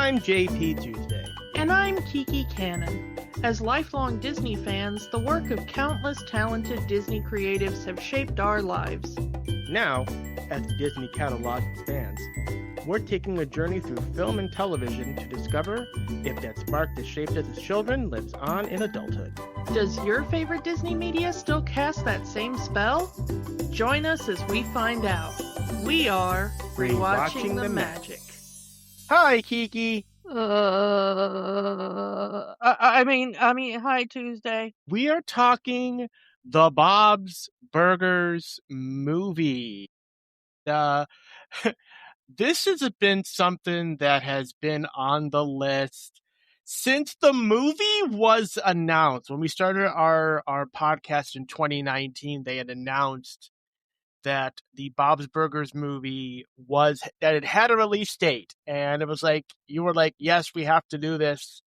I'm JP Tuesday. And I'm Kiki Cannon. As lifelong Disney fans, the work of countless talented Disney creatives have shaped our lives. Now, as the Disney catalog expands, we're taking a journey through film and television to discover if that spark that shaped us as children lives on in adulthood. Does your favorite Disney media still cast that same spell? Join us as we find out. We are Rewatching the Magic. Hi, Kiki. Hi, Tuesday. We are talking the Bob's Burgers movie. This has been something that has been on the list since the movie was announced. When we started our podcast in 2019, they had announced that the Bob's Burgers movie that it had a release date. And it was like, you were like, yes, we have to do this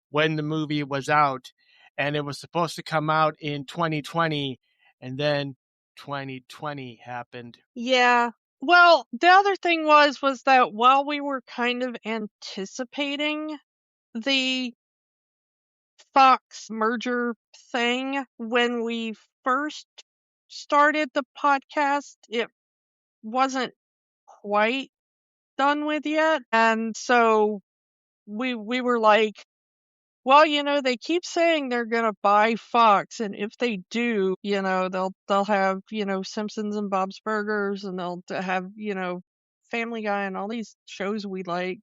when the movie was out. And it was supposed to come out in 2020. And then 2020 happened. Yeah. Well, the other thing was that while we were kind of anticipating the Fox merger thing, when we first started the podcast, it wasn't quite done with yet. And so we were like, well, they keep saying they're going to buy Fox, and if they do, they'll have, Simpsons and Bob's Burgers, and they'll have, Family Guy and all these shows we like,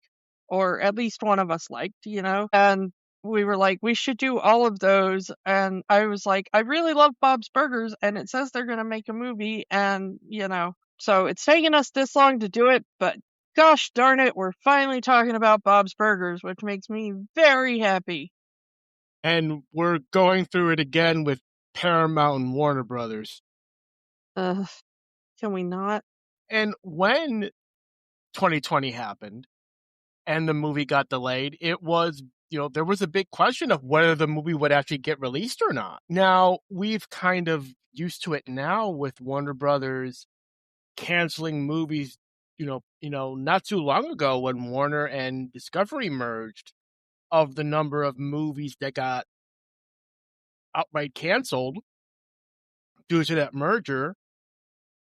or at least one of us liked, and we were like, we should do all of those. And I was like, I really love Bob's Burgers, and it says they're going to make a movie, and, so it's taken us this long to do it, but gosh darn it, we're finally talking about Bob's Burgers, which makes me very happy. And we're going through it again with Paramount and Warner Brothers. Can we not? And when 2020 happened and the movie got delayed, it was, there was a big question of whether the movie would actually get released or not. Now, we've kind of used to it now with Warner Brothers canceling movies, not too long ago when Warner and Discovery merged, of the number of movies that got outright canceled due to that merger.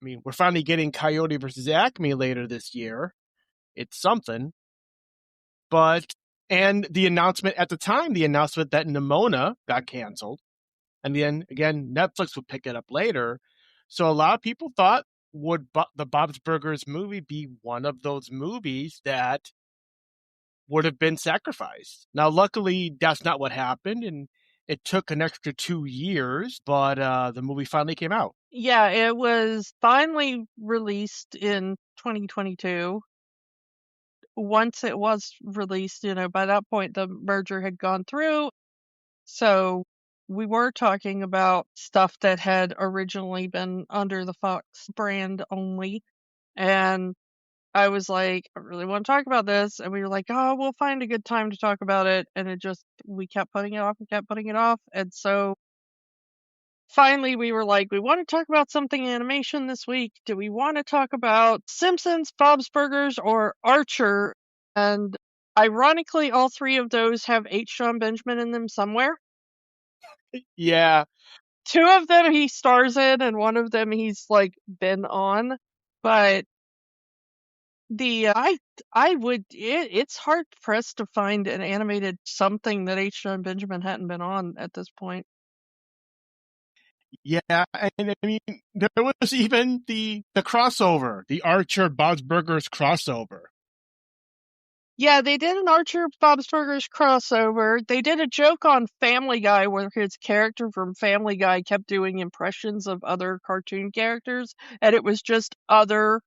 I mean, we're finally getting Coyote versus Acme later this year. It's something. And the announcement at the time, that Nimona got canceled. And then, again, Netflix would pick it up later. So a lot of people thought, would the Bob's Burgers movie be one of those movies that would have been sacrificed? Now, luckily, that's not what happened. And it took an extra 2 years, but the movie finally came out. Yeah, it was finally released in 2022. Once it was released, by that point, the merger had gone through. So we were talking about stuff that had originally been under the Fox brand only. And I was like, I really want to talk about this. And we were like, oh, we'll find a good time to talk about it. And we kept putting it off and kept putting it off. And so finally we were like, we want to talk about something animation this week. Do we want to talk about Simpsons, Bob's Burgers, or Archer? And ironically, all three of those have H. Jon Benjamin in them somewhere. Yeah. 2 of them he stars in, and 1 of them he's like been on. But it's hard pressed to find an animated something that H. Jon Benjamin hadn't been on at this point. Yeah, and I mean, there was even the crossover, the Archer Bob's Burgers crossover. Yeah, they did an Archer Bob's Burgers crossover. They did a joke on Family Guy where his character from Family Guy kept doing impressions of other cartoon characters, and it was just other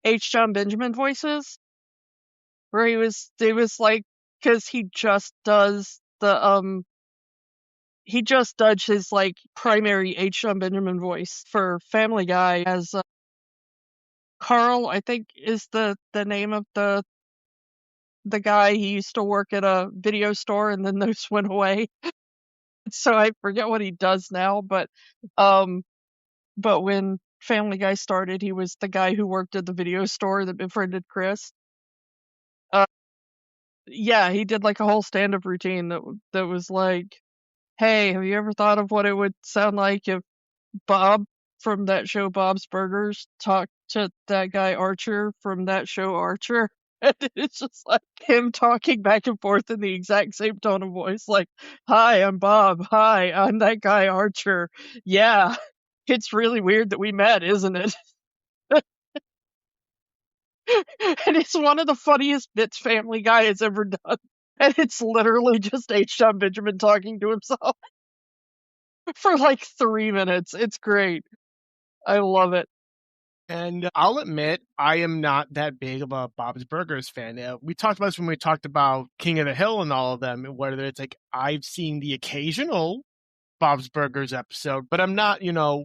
H. Jon Benjamin voices. Where it was like, because he just does his like primary H. Jon Benjamin voice for Family Guy as Carl, I think is the name of the guy. He used to work at a video store and then those went away. So I forget what he does now, but when Family Guy started, he was the guy who worked at the video store that befriended Chris. Yeah, he did like a whole stand-up routine that was like, "Hey, have you ever thought of what it would sound like if Bob from that show Bob's Burgers talked to that guy Archer from that show Archer?" And it's just like him talking back and forth in the exact same tone of voice, like, "Hi, I'm Bob. Hi, I'm that guy Archer. Yeah, it's really weird that we met, isn't it?" And it's one of the funniest bits Family Guy has ever done. And it's literally just H. John Benjamin talking to himself for like 3 minutes. It's great. I love it. And I'll admit, I am not that big of a Bob's Burgers fan. We talked about this when we talked about King of the Hill and all of them, whether it's like I've seen the occasional Bob's Burgers episode, but I'm not,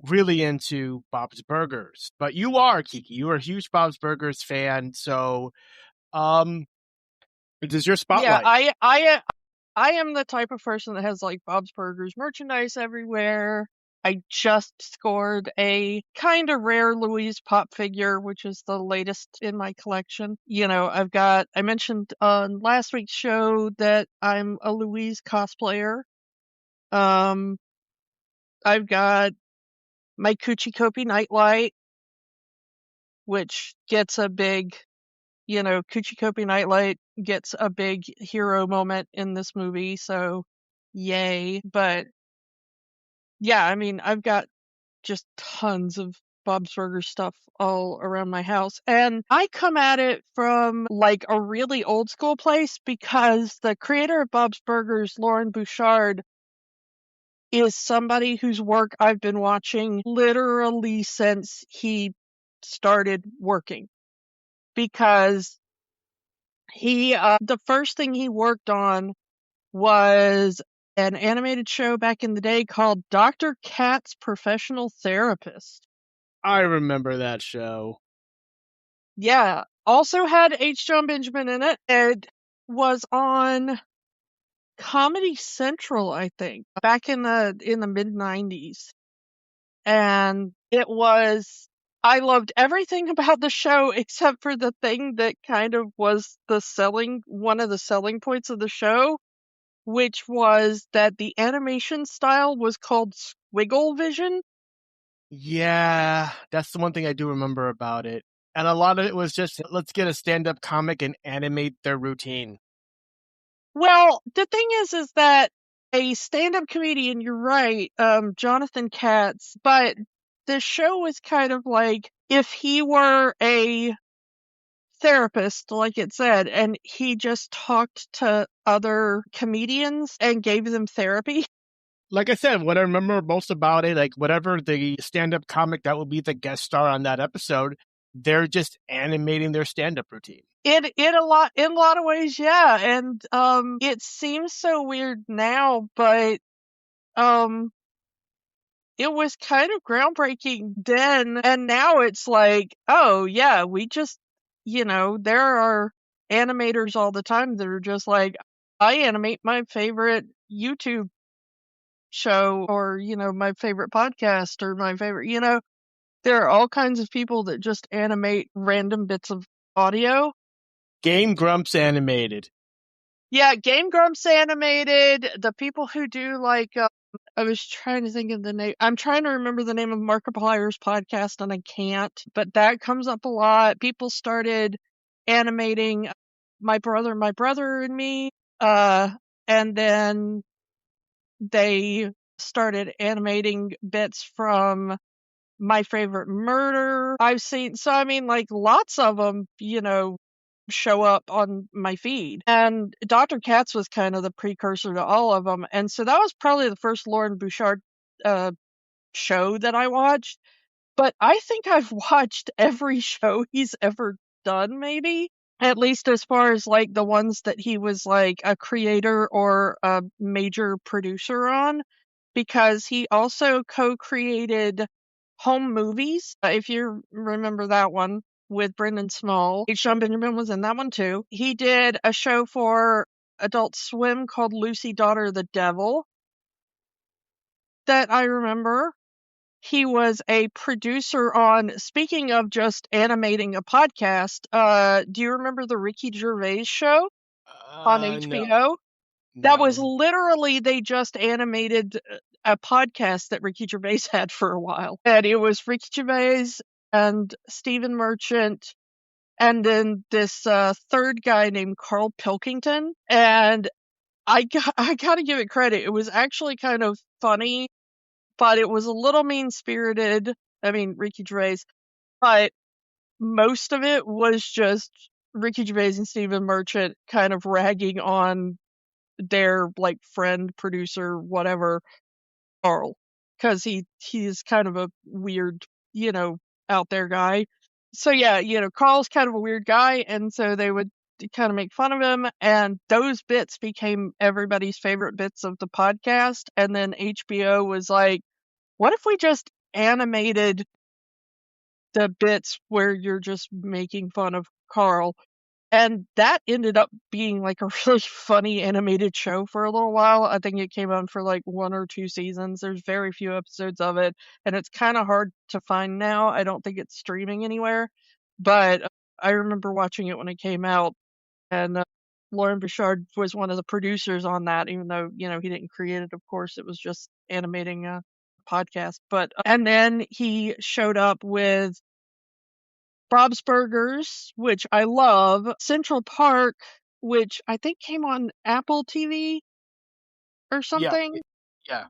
really into Bob's Burgers. But you are, Kiki. You are a huge Bob's Burgers fan. So, it is your Yeah, spotlight. I am the type of person that has like Bob's Burgers merchandise everywhere. I just scored a kind of rare Louise pop figure, which is the latest in my collection. I mentioned on last week's show that I'm a Louise cosplayer. Um, I've got my Kuchi Kopi nightlight, which gets a big, Kuchi Kopi nightlight gets a big hero moment in this movie, so yay. But yeah, I mean, I've got just tons of Bob's Burgers stuff all around my house. And I come at it from like a really old school place because the creator of Bob's Burgers, Lauren Bouchard, is somebody whose work I've been watching literally since he started working. Because the first thing he worked on was an animated show back in the day called Dr. Katz Professional Therapist. I remember that show. Yeah. Also had H. John Benjamin in it. It was on Comedy Central, I think, back in the mid-90s. And I loved everything about the show except for the thing that kind of was one of the selling points of the show, which was that the animation style was called Squiggle Vision. Yeah, that's the one thing I do remember about it. And a lot of it was just, let's get a stand-up comic and animate their routine. Well, the thing is that a stand-up comedian, you're right, Jonathan Katz, but the show was kind of like if he were a therapist, like it said, and he just talked to other comedians and gave them therapy. Like I said, what I remember most about it, like whatever the stand-up comic that will be the guest star on that episode, they're just animating their stand-up routine. In a lot of ways, yeah. And it seems so weird now, but um it was kind of groundbreaking then, and now it's like, oh yeah, there are animators all the time that are just like, I animate my favorite YouTube show, or my favorite podcast, or my favorite. There are all kinds of people that just animate random bits of audio. Game Grumps animated. Yeah, Game Grumps animated. The people who do like, I was trying to think of the name. I'm trying to remember the name of Markiplier's podcast, and I can't. But that comes up a lot. People started animating my brother and me, and then they started animating bits from My Favorite Murder. I've seen, so I mean, like lots of them, show up on my feed. And Dr. Katz was kind of the precursor to all of them. And so that was probably the first Lauren Bouchard show that I watched. But I think I've watched every show he's ever done, maybe. At least as far as like the ones that he was like a creator or a major producer on, because he also co-created Home Movies, if you remember that one with Brendan Small. H. John Benjamin was in that one too. He did a show for Adult Swim called Lucy, Daughter of the Devil that I remember. He was a producer on, speaking of just animating a podcast, do you remember the Ricky Gervais show? on No, HBO. That was no. literally, they just animated a podcast that Ricky Gervais had for a while. And it was Ricky Gervais and Stephen Merchant and then this third guy named Carl Pilkington. And I gotta give it credit. It was actually kind of funny, but it was a little mean-spirited. I mean, Ricky Gervais. But most of it was just Ricky Gervais and Stephen Merchant kind of ragging on their like friend, producer, whatever, Carl, because he's kind of a weird, out there guy. So yeah, Carl's kind of a weird guy, and so they would kind of make fun of him, and those bits became everybody's favorite bits of the podcast. And then HBO was like, what if we just animated the bits where you're just making fun of Carl? And that ended up being like a really funny animated show for a little while. I think it came on for like 1 or 2 seasons. There's very few episodes of it, and it's kind of hard to find now. I don't think it's streaming anywhere, but I remember watching it when it came out, and Lauren Bouchard was one of the producers on that, even though, he didn't create it, of course. It was just animating a podcast. But, and then he showed up with Bob's Burgers, which I love, Central Park, which I think came on Apple TV or Yeah, something. yeah.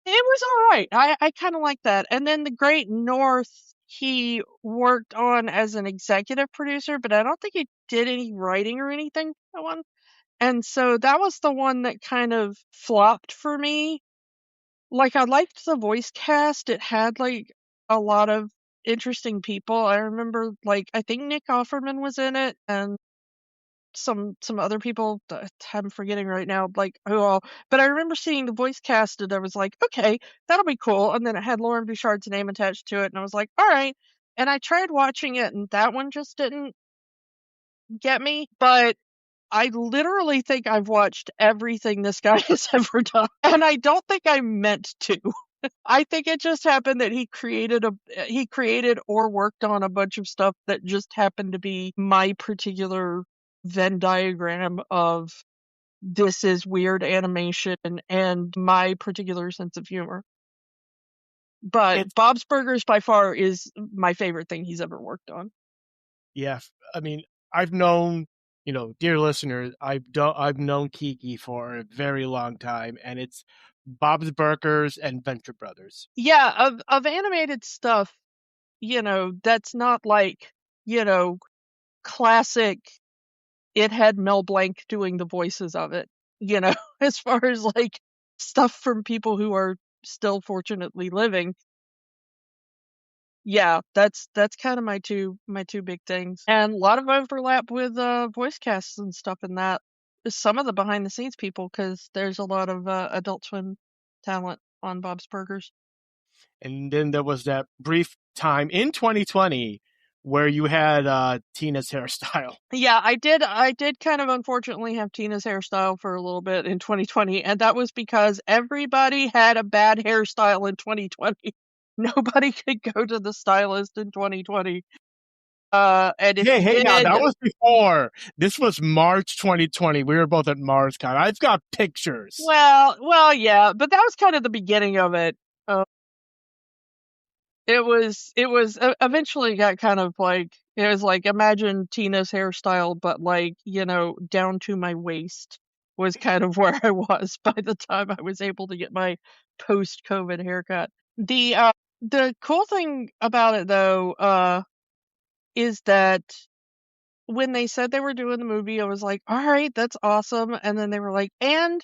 It was all right. I kind of like that. And then The Great North, he worked on as an executive producer, but I don't think he did any writing or anything for that one. And so that was the one that kind of flopped for me. Like, I liked the voice cast. It had like a lot of interesting people. I remember, like, I think Nick Offerman was in it, and some other people that I'm forgetting right now, like who all. But I remember seeing the voice cast, and I was like, okay, that'll be cool. And then it had Lauren Bouchard's name attached to it, and I was like, all right. And I tried watching it, and that one just didn't get me. But I literally think I've watched everything this guy has ever done, and I don't think I meant to. I think it just happened that he created or worked on a bunch of stuff that just happened to be my particular Venn diagram of this is weird animation and my particular sense of humor. But It's Bob's Burgers by far is my favorite thing he's ever worked on. yeah. I mean, I've known, dear listeners, I've known Kiki for a very long time, and it's Bob's Burgers and Venture Brothers. Yeah, of animated stuff, that's not like, classic. It had Mel Blanc doing the voices of it, as far as like stuff from people who are still fortunately living. Yeah, that's kind of my two big things. And a lot of overlap with voice casts and stuff in that. Some of the behind the scenes people, because there's a lot of Adult Swim talent on Bob's Burgers. And then there was that brief time in 2020 where you had Tina's hairstyle. Yeah, I did kind of unfortunately have Tina's hairstyle for a little bit in 2020, and that was because everybody had a bad hairstyle in 2020. Nobody could go to the stylist in 2020. And if Hey, you hey, now did, that was before. This was March 2020. We were both at MarsCon. I've got pictures. well, yeah, but that was kind of the beginning of it. Uh, it was eventually got kind of like, it was like, imagine Tina's hairstyle, but like, down to my waist was kind of where I was by the time I was able to get my post-COVID haircut. The cool thing about it though, is that when they said they were doing the movie, I was like, all right, that's awesome. And then they were like, and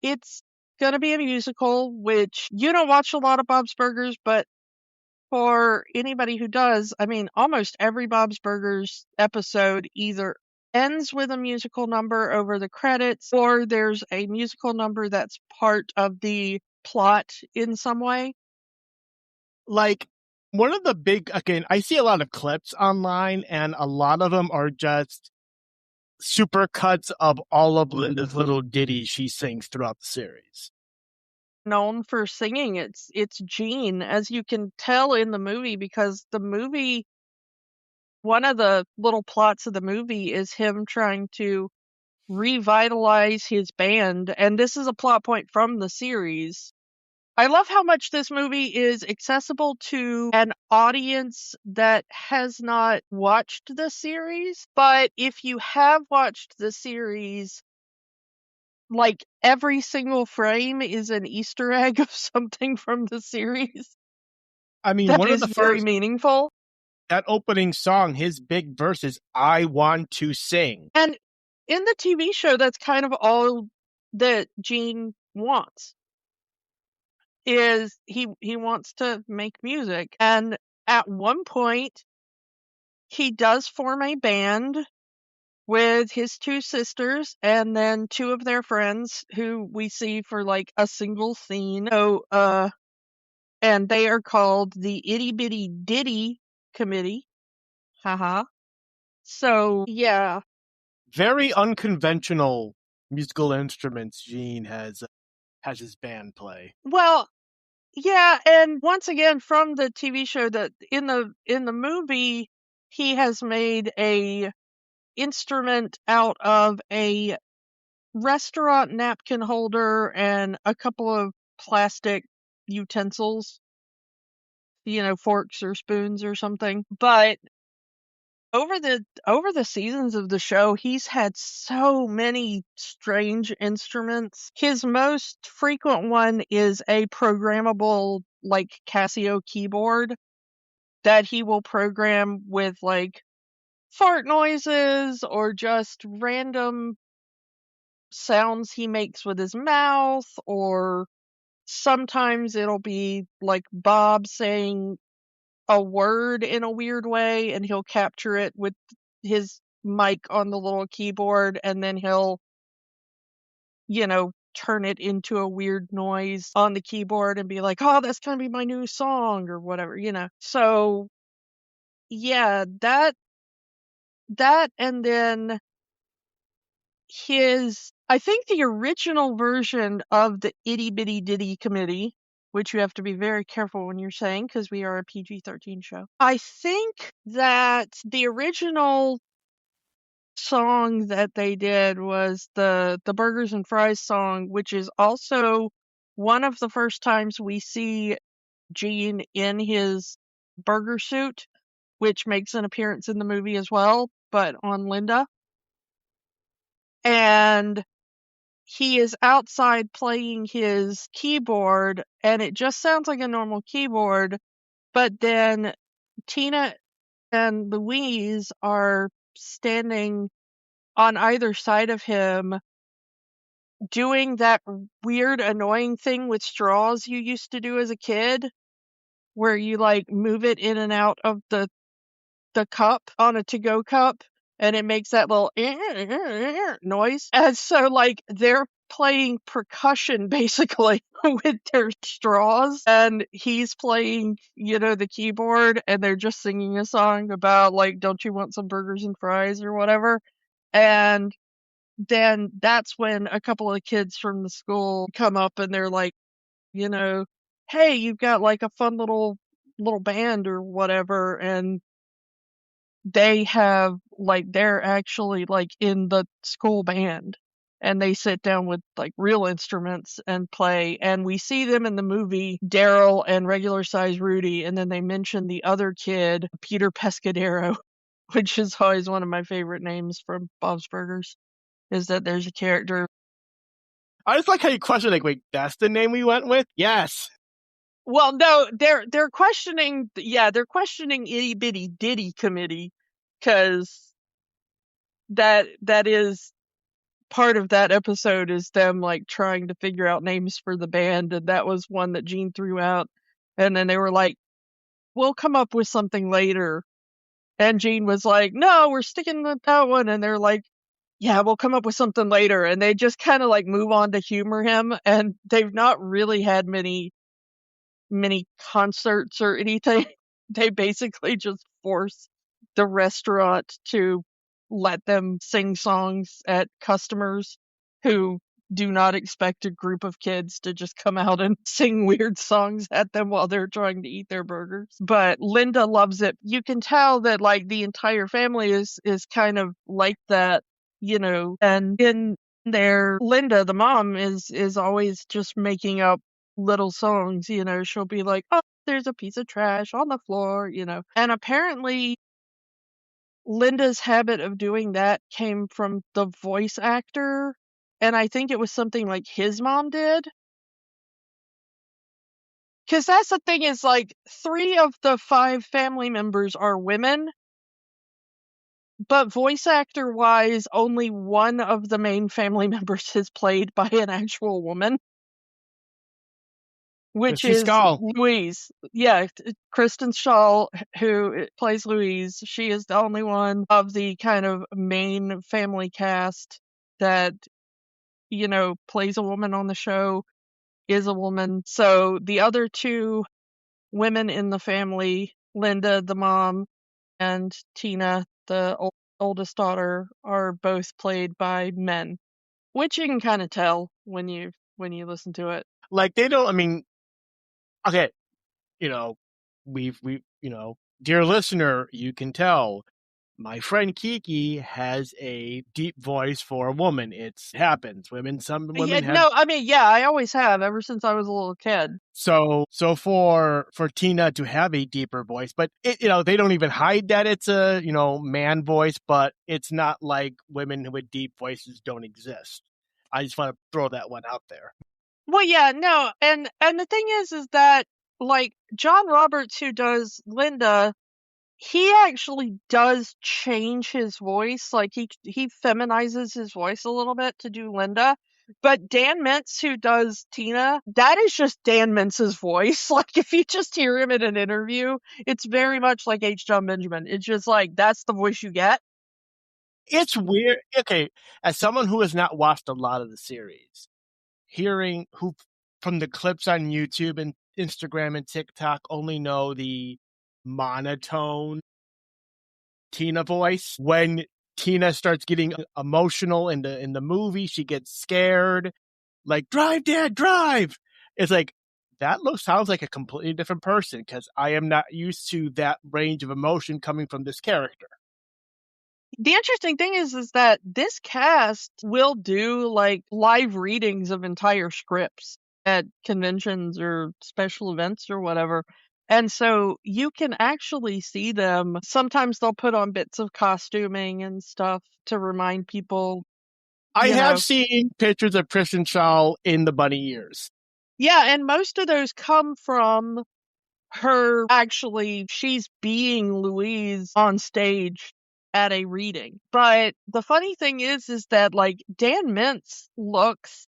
it's gonna be a musical, which you don't watch a lot of Bob's Burgers, but for anybody who does, I mean, almost every Bob's Burgers episode either ends with a musical number over the credits, or there's a musical number that's part of the plot in some way. Like, one of the big, again, I see a lot of clips online, and a lot of them are just super cuts of all of Linda's little ditties she sings throughout the series. Known for singing, it's Gene, as you can tell in the movie, because the movie, one of the little plots of the movie is him trying to revitalize his band, and this is a plot point from the series. I love how much this movie is accessible to an audience that has not watched the series, but if you have watched the series, like every single frame is an Easter egg of something from the series I mean, that one of is the very first, meaningful. that opening song, his big verse is "I want to sing." And in the TV show, that's kind of all that Gene wants. Is he wants to make music. And at one point he does form a band with his two sisters and then two of their friends who we see for like a single scene. So and they are called the Itty Bitty Ditty Committee. Haha. So yeah. Very unconventional musical instruments Gene has his band play. Well, yeah, and once again from the TV show, that in the movie he has made a instrument out of a restaurant napkin holder and a couple of plastic utensils, forks or spoons or something. But over the seasons of the show, he's had so many strange instruments. His most frequent one is a programmable like Casio keyboard that he will program with like fart noises or just random sounds he makes with his mouth, or sometimes it'll be like Bob saying a word in a weird way and he'll capture it with his mic on the little keyboard and then he'll, turn it into a weird noise on the keyboard and be like, "Oh, that's going to be my new song," or whatever. So, yeah, that and then I think the original version of the Itty Bitty Ditty Committee, which you have to be very careful when you're saying because we are a PG-13 show. I think that the original song that they did was the Burgers and Fries song, which is also one of the first times we see Gene in his burger suit, which makes an appearance in the movie as well, but on Linda. And he is outside playing his keyboard, and it just sounds like a normal keyboard, but then Tina and Louise are standing on either side of him doing that weird, annoying thing with straws you used to do as a kid, where you like move it in and out of the cup on a to-go cup, and it makes that little noise. And so, like, they're playing percussion basically with their straws, and he's playing, the keyboard, and they're just singing a song about, like, don't you want some burgers and fries or whatever. And then that's when a couple of kids from the school come up and they're like, hey, you've got like a fun little band or whatever. And they're actually like in the school band, and they sit down with like real instruments and play, and we see them in the movie, Daryl and regular size Rudy, and then they mention the other kid, Peter Pescadero, which is always one of my favorite names from Bob's Burgers, is that there's a character. I just like how you question, like, wait, that's the name we went with? Yes. Well, no, they're questioning, they're questioning Itty Bitty Ditty Committee, because that is part of that episode is them like trying to figure out names for the band, and that was one that Gene threw out, and then they were like, we'll come up with something later, and Gene was like, no, we're sticking with that one, and they're like, yeah, we'll come up with something later, and they just kind of like move on to humor him, and they've not really had many concerts or anything. They basically just force the restaurant to let them sing songs at customers who do not expect a group of kids to just come out and sing weird songs at them while they're trying to eat their burgers. But Linda loves it. You can tell that like the entire family is kind of like that, and in there, Linda, the mom, is always just making up little songs. She'll be like, oh, there's a piece of trash on the floor, and apparently Linda's habit of doing that came from the voice actor, and I think it was something like his mom did. Because that's the thing, is like 3 of the 5 family members are women, but voice actor wise, only one of the main family members is played by an actual woman, which Christy is Skull. Louise. Yeah, Kristen Schaal, who plays Louise. She is the only one of the kind of main family cast that, plays a woman on the show, is a woman. So the other 2 women in the family, Linda, the mom, and Tina, the oldest daughter, are both played by men, which you can kind of tell when you listen to it. Like, they don't, I mean, okay, we dear listener, you can tell my friend Kiki has a deep voice for a woman. It happens. Some Yeah, women have. no, I mean, yeah, I always have ever since I was a little kid. So for Tina to have a deeper voice, but they don't even hide that it's a man voice, but it's not like women with deep voices don't exist. I just want to throw that one out there. Well, yeah, no, and the thing is that, like, John Roberts, who does Linda, he actually does change his voice. Like, he feminizes his voice a little bit to do Linda. But Dan Mintz, who does Tina, that is just Dan Mintz's voice. Like, if you just hear him in an interview, it's very much like H. John Benjamin. It's just like, that's the voice you get. It's weird. Okay, as someone who has not watched a lot of the series, hearing who from the clips on YouTube and Instagram and TikTok only know the monotone Tina voice. When Tina starts getting emotional in the movie, she gets scared, like, drive, dad, drive. It's like, that sounds like a completely different person, because I am not used to that range of emotion coming from this character. The interesting thing is that this cast will do like live readings of entire scripts at conventions or special events or whatever. And so you can actually see them. Sometimes they'll put on bits of costuming and stuff to remind people. I have seen pictures of Kristen Schaal in the bunny ears. Yeah, and most of those come from her she's being Louise on stage at a reading. But the funny thing is that, like, Dan Mintz looks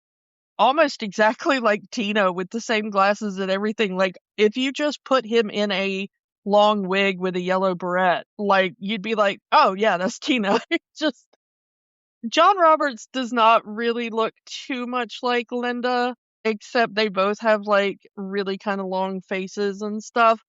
almost exactly like Tina with the same glasses and everything. Like, if you just put him in a long wig with a yellow beret, like, you'd be like, oh yeah, that's Tina. Just John Roberts does not really look too much like Linda, except they both have like really kind of long faces and stuff.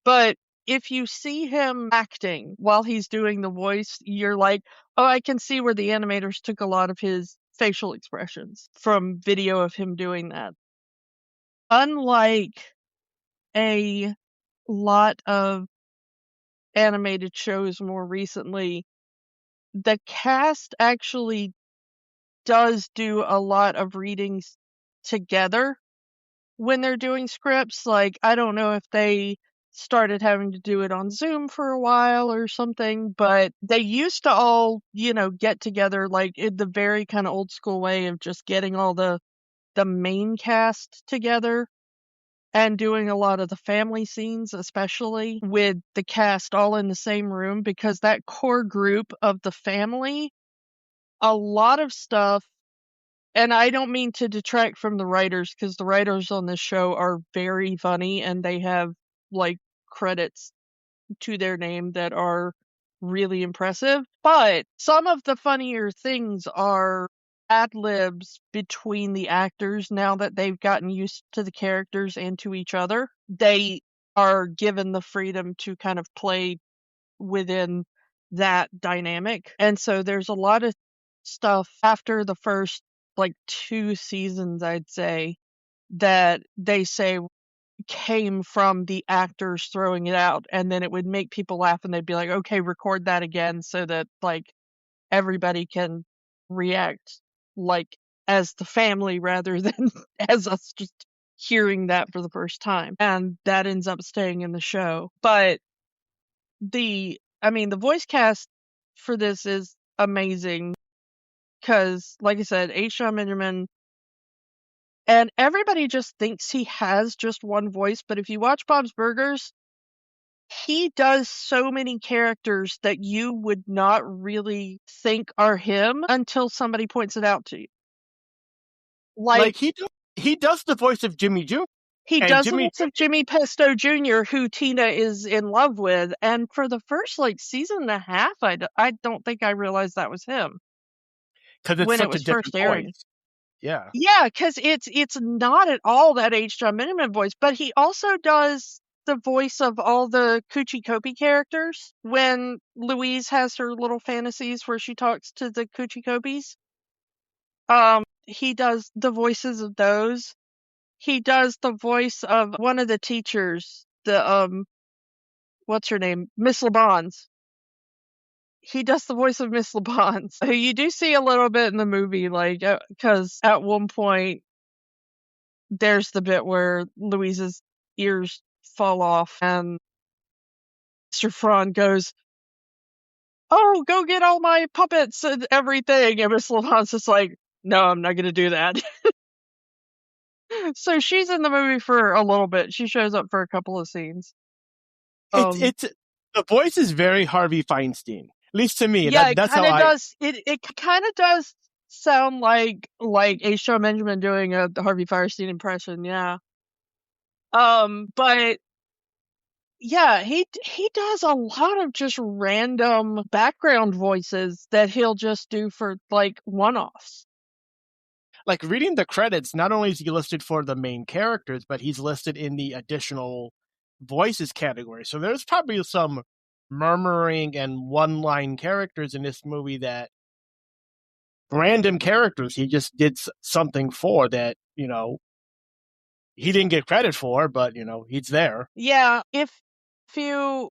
But if you see him acting while he's doing the voice, you're like, oh, I can see where the animators took a lot of his facial expressions from video of him doing that. Unlike a lot of animated shows more recently, the cast actually does do a lot of readings together when they're doing scripts. Like, I don't know if they started having to do it on Zoom for a while or something, but they used to all, get together like in the very kind of old school way of just getting all the main cast together and doing a lot of the family scenes, especially with the cast all in the same room, because that core group of the family, a lot of stuff. And I don't mean to detract from the writers, because the writers on this show are very funny and they have like credits to their name that are really impressive. But some of the funnier things are ad libs between the actors now that they've gotten used to the characters and to each other. They are given the freedom to kind of play within that dynamic. And so there's a lot of stuff after the first like 2 seasons, I'd say, that they say came from the actors throwing it out, and then it would make people laugh and they'd be like, okay, record that again so that like everybody can react like as the family rather than as us just hearing that for the first time. And that ends up staying in the show. But the voice cast for this is amazing because, like I said, H. John Benjamin, and everybody just thinks he has just one voice, but if you watch Bob's Burgers, he does so many characters that you would not really think are him until somebody points it out to you. Like, he does the voice of Jimmy Jr. he And does the voice of Jimmy Pesto Jr., who Tina is in love with, and for the first season and a half, I don't think I realized that was him because it's when such it was a different first airing. voice. Yeah. Yeah, because it's not at all that H. John Benjamin voice, but he also does the voice of all the Kuchi Kopi characters when Louise has her little fantasies where she talks to the Kuchi Kopis. He does the voices of those. He does the voice of one of the teachers, the what's her name? Miss LeBons. He does the voice of Miss LeBons, who you do see a little bit in the movie, because at one point there's the bit where Louise's ears fall off and Mr. Frann goes, "Oh, go get all my puppets and everything." And Miss LeBon's just like, "No, I'm not going to do that." So she's in the movie for a little bit. She shows up for a couple of scenes. It's the voice is very Harvey Feinstein, at least to me. Yeah, That's how I. It kind of does sound like H. John Benjamin doing a Harvey Fierstein impression. Yeah. But yeah, he does a lot of just random background voices that he'll just do for one-offs. Like reading the credits, not only is he listed for the main characters, but he's listed in the additional voices category. So there's probably some murmuring and one-line characters in this movie that random characters he just did something for that, he didn't get credit for, but, he's there. Yeah, if you,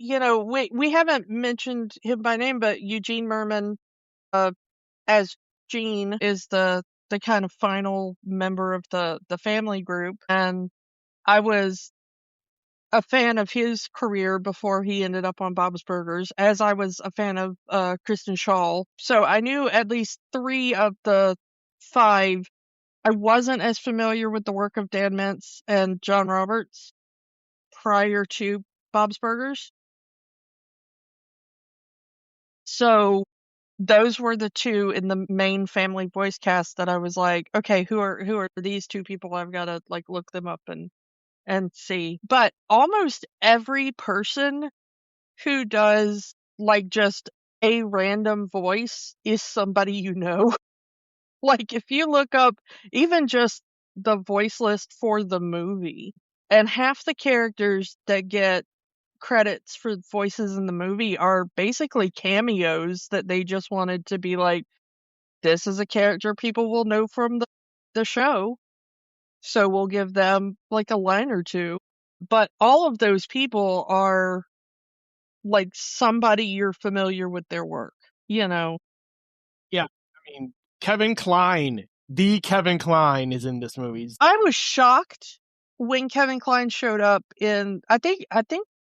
we haven't mentioned him by name, but Eugene Merman, as Gene, is the kind of final member of the family group, and I was a fan of his career before he ended up on Bob's Burgers, as I was a fan of Kristen Schaal. So I knew at least 3 of the 5. I wasn't as familiar with the work of Dan Mintz and John Roberts prior to Bob's Burgers. So those were the 2 in the main family voice cast that I was like, okay, who are these 2 people? I've got to look them up and see. But almost every person who does just a random voice is somebody you know. If you look up even just the voice list for the movie, and half the characters that get credits for voices in the movie are basically cameos that they just wanted to be like, this is a character people will know from the show, so we'll give them a line or 2. But all of those people are somebody you're familiar with their work, Yeah. I mean, Kevin Kline, the Kevin Kline is in this movie. I was shocked when Kevin Kline showed up in, I think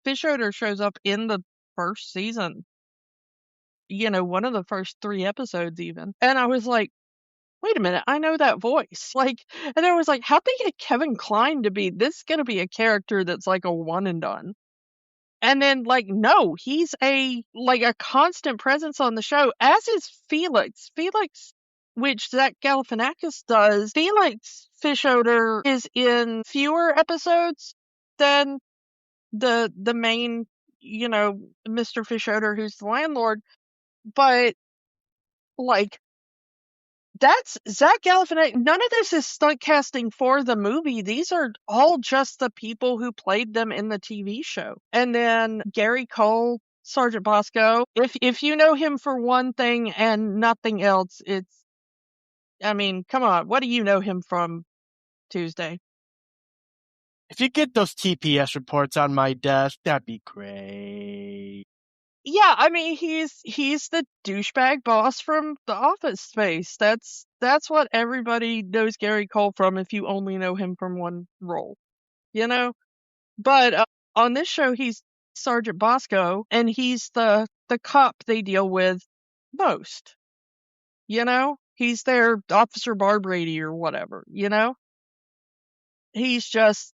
Fish Odor shows up in the first season. One of the first 3 episodes even. And I was like, wait a minute, I know that voice. And I was like, how'd they get Kevin Kline to be this gonna be a character that's a one and done? And then no, he's a constant presence on the show, as is Felix. Felix, which Zach Galifianakis does. Felix Fish Odor is in fewer episodes than the main, Mr. Fish Odor, who's the landlord. But that's Zach Galifianakis. None of this is stunt casting for the movie. These are all just the people who played them in the TV show. And then Gary Cole, Sergeant Bosco. If you know him for one thing and nothing else, come on. What do you know him from, Tuesday? If you get those TPS reports on my desk, that'd be great. Yeah, I mean he's the douchebag boss from The Office Space. That's what everybody knows Gary Cole from if you only know him from one role, you know? But on this show he's Sergeant Bosco and he's the cop they deal with most, you know? He's their Officer Barb Brady or whatever, you know? He's just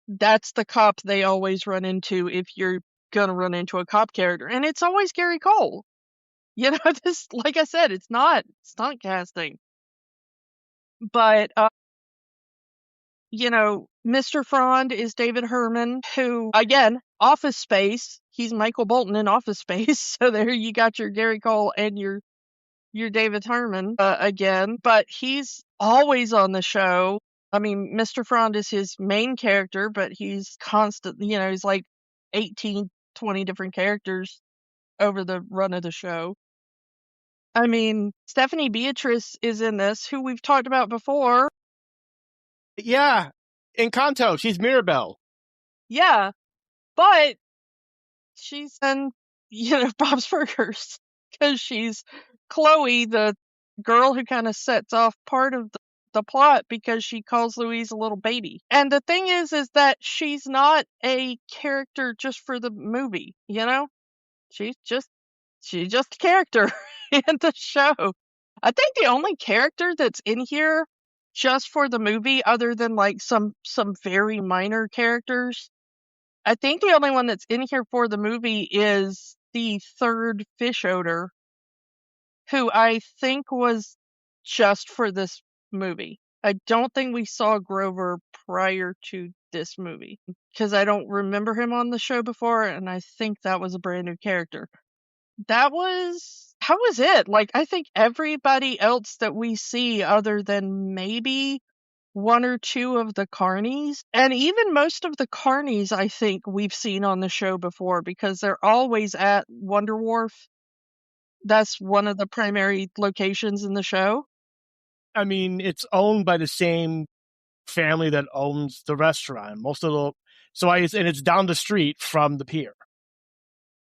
that's the cop they always run into if you're gonna run into a cop character. And it's always Gary Cole. You know, this, like I said, it's not stunt casting. But, you know, Mr. Frond is David Herman, who, again, Office Space. He's Michael Bolton in Office Space. So there you got your Gary Cole and your David Herman again. But he's always on the show. I mean, Mr. Frond is his main character, but he's constant, you know, he's like 18, 20 different characters over the run of the show. I mean, Stephanie Beatrice is in this, who we've talked about before. Yeah, Encanto, she's Mirabelle. Yeah, but she's in, you know, Bob's Burgers because she's Chloe, the girl who kind of sets off part of the plot because she calls Louise a little baby. And the thing is that she's not a character just for the movie, you know? She's just a character in the show. I think the only character that's in here just for the movie, other than like some very minor characters, I think the only one that's in here for the movie is the third fish odor, who I think was just for this movie. I don't think we saw Grover prior to this movie because I don't remember him on the show before, and I think that was a brand new character. How was it? Like, I think everybody else that we see other than maybe one or two of the carnies, and even most of the carnies I think we've seen on the show before because they're always at Wonder Warf. That's one of the primary locations in the show. I mean, it's owned by the same family that owns the restaurant. And it's down the street from the pier.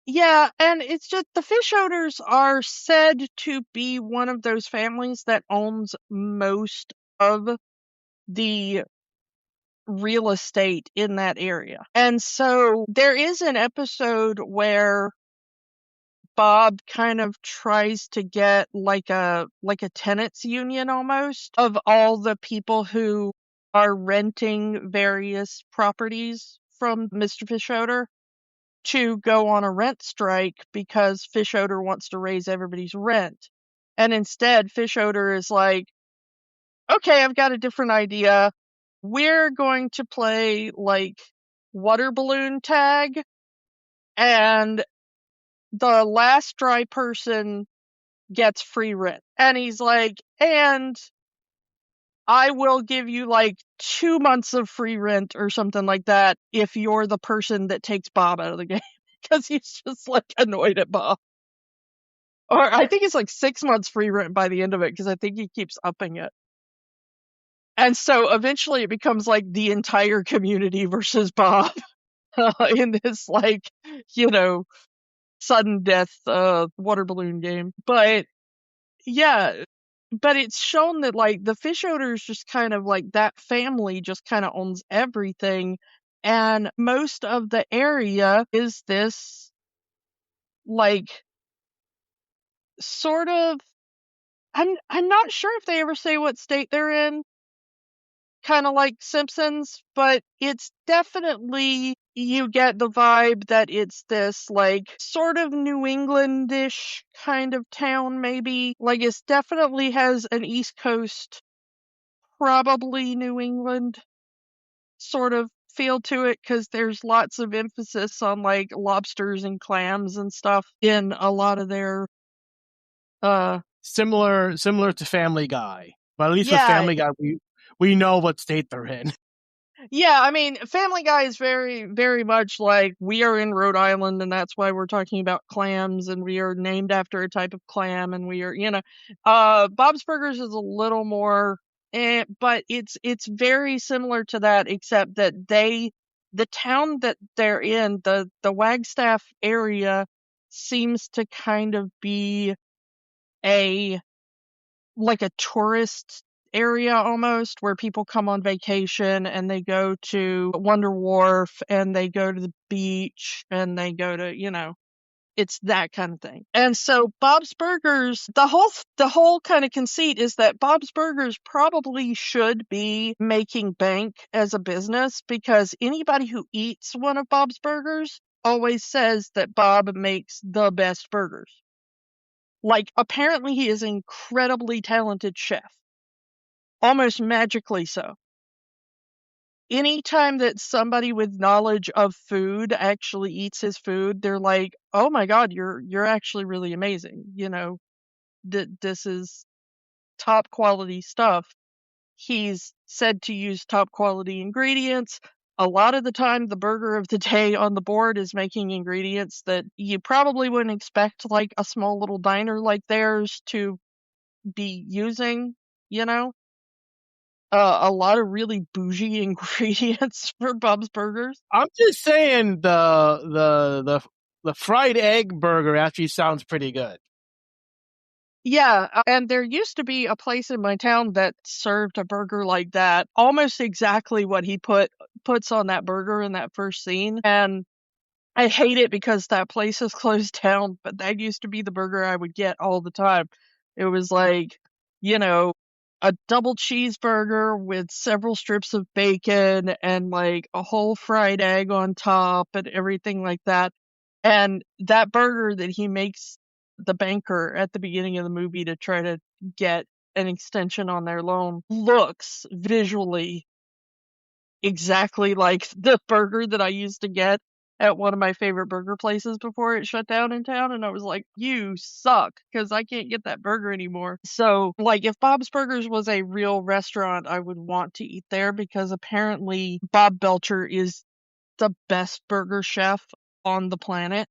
Yeah, and it's just the fish owners are said to be one of those families that owns most of the real estate in that area. And so there is an episode where Bob kind of tries to get like a tenants union almost of all the people who are renting various properties from Mr. Fischoeder to go on a rent strike because Fischoeder wants to raise everybody's rent. And instead Fischoeder is like, okay, I've got a different idea. We're going to play like water balloon tag, and the last dry person gets free rent. And he's like, and I will give you like 2 months of free rent or something like that if you're the person that takes Bob out of the game. Because he's just like annoyed at Bob. Or I think it's like 6 months free rent by the end of it because I think he keeps upping it. And so eventually it becomes like the entire community versus Bob in this like, you know, sudden death water balloon game. But yeah, but it's shown that like the fish owners just kind of like that family just kind of owns everything, and most of the area is this like sort of I'm not sure if they ever say what state they're in, kind of like Simpsons, but it's definitely, you get the vibe that it's this like sort of New Englandish kind of town, maybe. Like it definitely has an East Coast, probably New England sort of feel to it because there's lots of emphasis on like lobsters and clams and stuff in a lot of their Similar to Family Guy. But at least with yeah. Family Guy, we know what state they're in. Yeah, I mean, Family Guy is very, very much like we are in Rhode Island, and that's why we're talking about clams, and we are named after a type of clam, and we are, you know, Bob's Burgers is a little more, but it's very similar to that, except that the town that they're in, the Wagstaff area, seems to kind of be a tourist area almost, where people come on vacation and they go to Wonder Warf and they go to the beach and they go to, it's that kind of thing. And so Bob's Burgers, the whole kind of conceit is that Bob's Burgers probably should be making bank as a business, because anybody who eats one of Bob's Burgers always says that Bob makes the best burgers. Like, apparently he is an incredibly talented chef. Almost magically so. Anytime that somebody with knowledge of food actually eats his food, they're like, "Oh my God, you're actually really amazing. This is top quality stuff." He's said to use top quality ingredients. A lot of the time, the burger of the day on the board is making ingredients that you probably wouldn't expect, like, a small little diner like theirs to be using, you know? A lot of really bougie ingredients for Bob's Burgers. I'm just saying the fried egg burger actually sounds pretty good. Yeah, and there used to be a place in my town that served a burger like that, almost exactly what he puts on that burger in that first scene. And I hate it because that place is closed down, but that used to be the burger I would get all the time. It was like, a double cheeseburger with several strips of bacon and like a whole fried egg on top and everything like that. And that burger that he makes the banker at the beginning of the movie to try to get an extension on their loan looks visually exactly like the burger that I used to get at one of my favorite burger places before it shut down in town. And I was like, "You suck," because I can't get that burger anymore. So, like, if Bob's Burgers was a real restaurant, I would want to eat there, because apparently Bob Belcher is the best burger chef on the planet.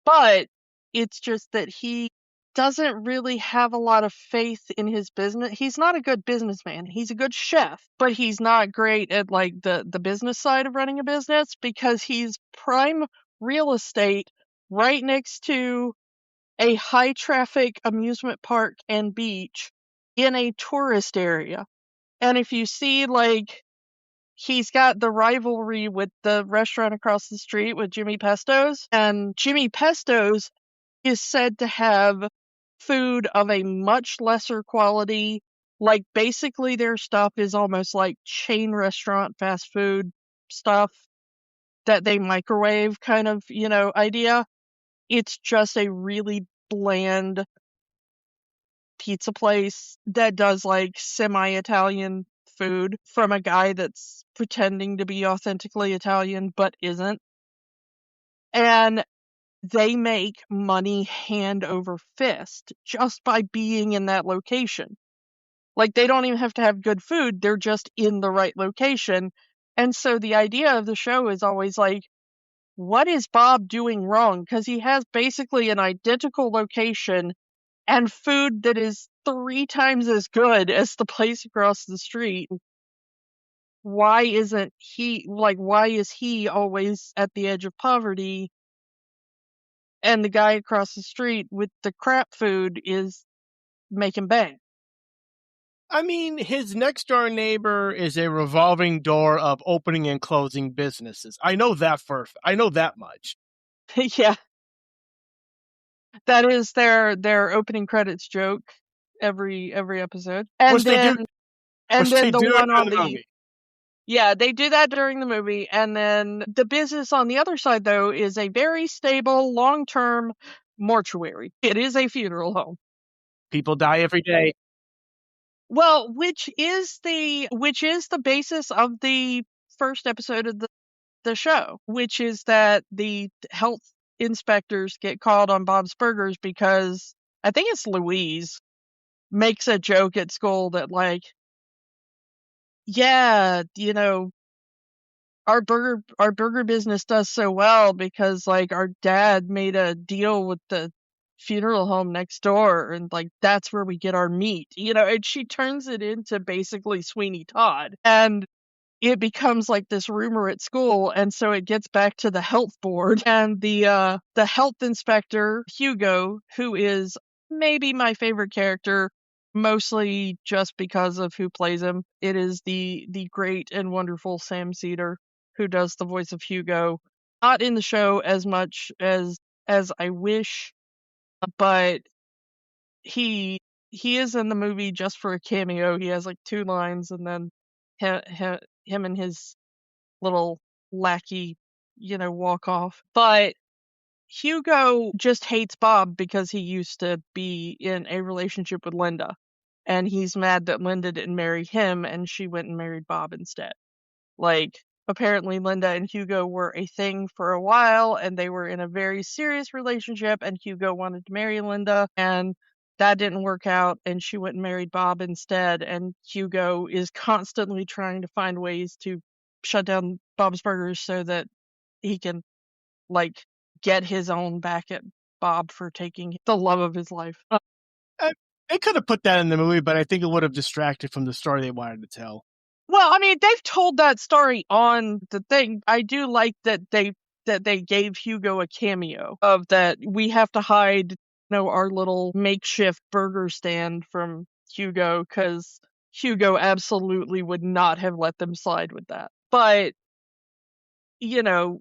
But it's just that he doesn't really have a lot of faith in his business. He's not a good businessman. He's a good chef, but he's not great at like the business side of running a business, because he's prime real estate right next to a high traffic amusement park and beach in a tourist area. And if you see, like, he's got the rivalry with the restaurant across the street with Jimmy Pesto's, and Jimmy Pesto's is said to have food of a much lesser quality. Like, basically their stuff is almost like chain restaurant fast food stuff that they microwave kind of, idea. It's just a really bland pizza place that does like semi-Italian food from a guy that's pretending to be authentically Italian but isn't. And they make money hand over fist just by being in that location. Like, they don't even have to have good food, they're just in the right location. And so the idea of the show is always like, what is Bob doing wrong? Because he has basically an identical location and food that is 3 times as good as the place across the street. Why is he always at the edge of poverty, and the guy across the street with the crap food is making bank? I mean, his next door neighbor is a revolving door of opening and closing businesses. I know that much. Yeah. That is their opening credits joke every episode. And Which they do the one during on the the movie. Yeah, they do that during the movie. And then the business on the other side, though, is a very stable, long-term mortuary. It is a funeral home. People die every day. Well, which is the basis of the first episode of the show, which is that the health inspectors get called on Bob's Burgers because I think it's Louise makes a joke at school that, like, yeah, our burger business does so well because, like, our dad made a deal with the funeral home next door, and like that's where we get our meat, and she turns it into basically Sweeney Todd. And it becomes like this rumor at school, and so it gets back to the health board, and the health inspector, Hugo, who is maybe my favorite character, mostly just because of who plays him. It is the great and wonderful Sam Cedar, who does the voice of Hugo. Not in the show as much as I wish, but he is in the movie just for a cameo. He has like 2 lines, and then him and his little lackey, walk off. But Hugo just hates Bob because he used to be in a relationship with Linda, and he's mad that Linda didn't marry him and she went and married Bob instead. Like, apparently Linda and Hugo were a thing for a while, and they were in a very serious relationship, and Hugo wanted to marry Linda, and that didn't work out, and she went and married Bob instead, and Hugo is constantly trying to find ways to shut down Bob's Burgers so that he can, like, get his own back at Bob for taking the love of his life. They could have put that in the movie, but I think it would have distracted from the story they wanted to tell. Well, I mean, they've told that story on the thing. I do like that they gave Hugo a cameo of that we have to hide, our little makeshift burger stand from Hugo, because Hugo absolutely would not have let them slide with that. But, yeah,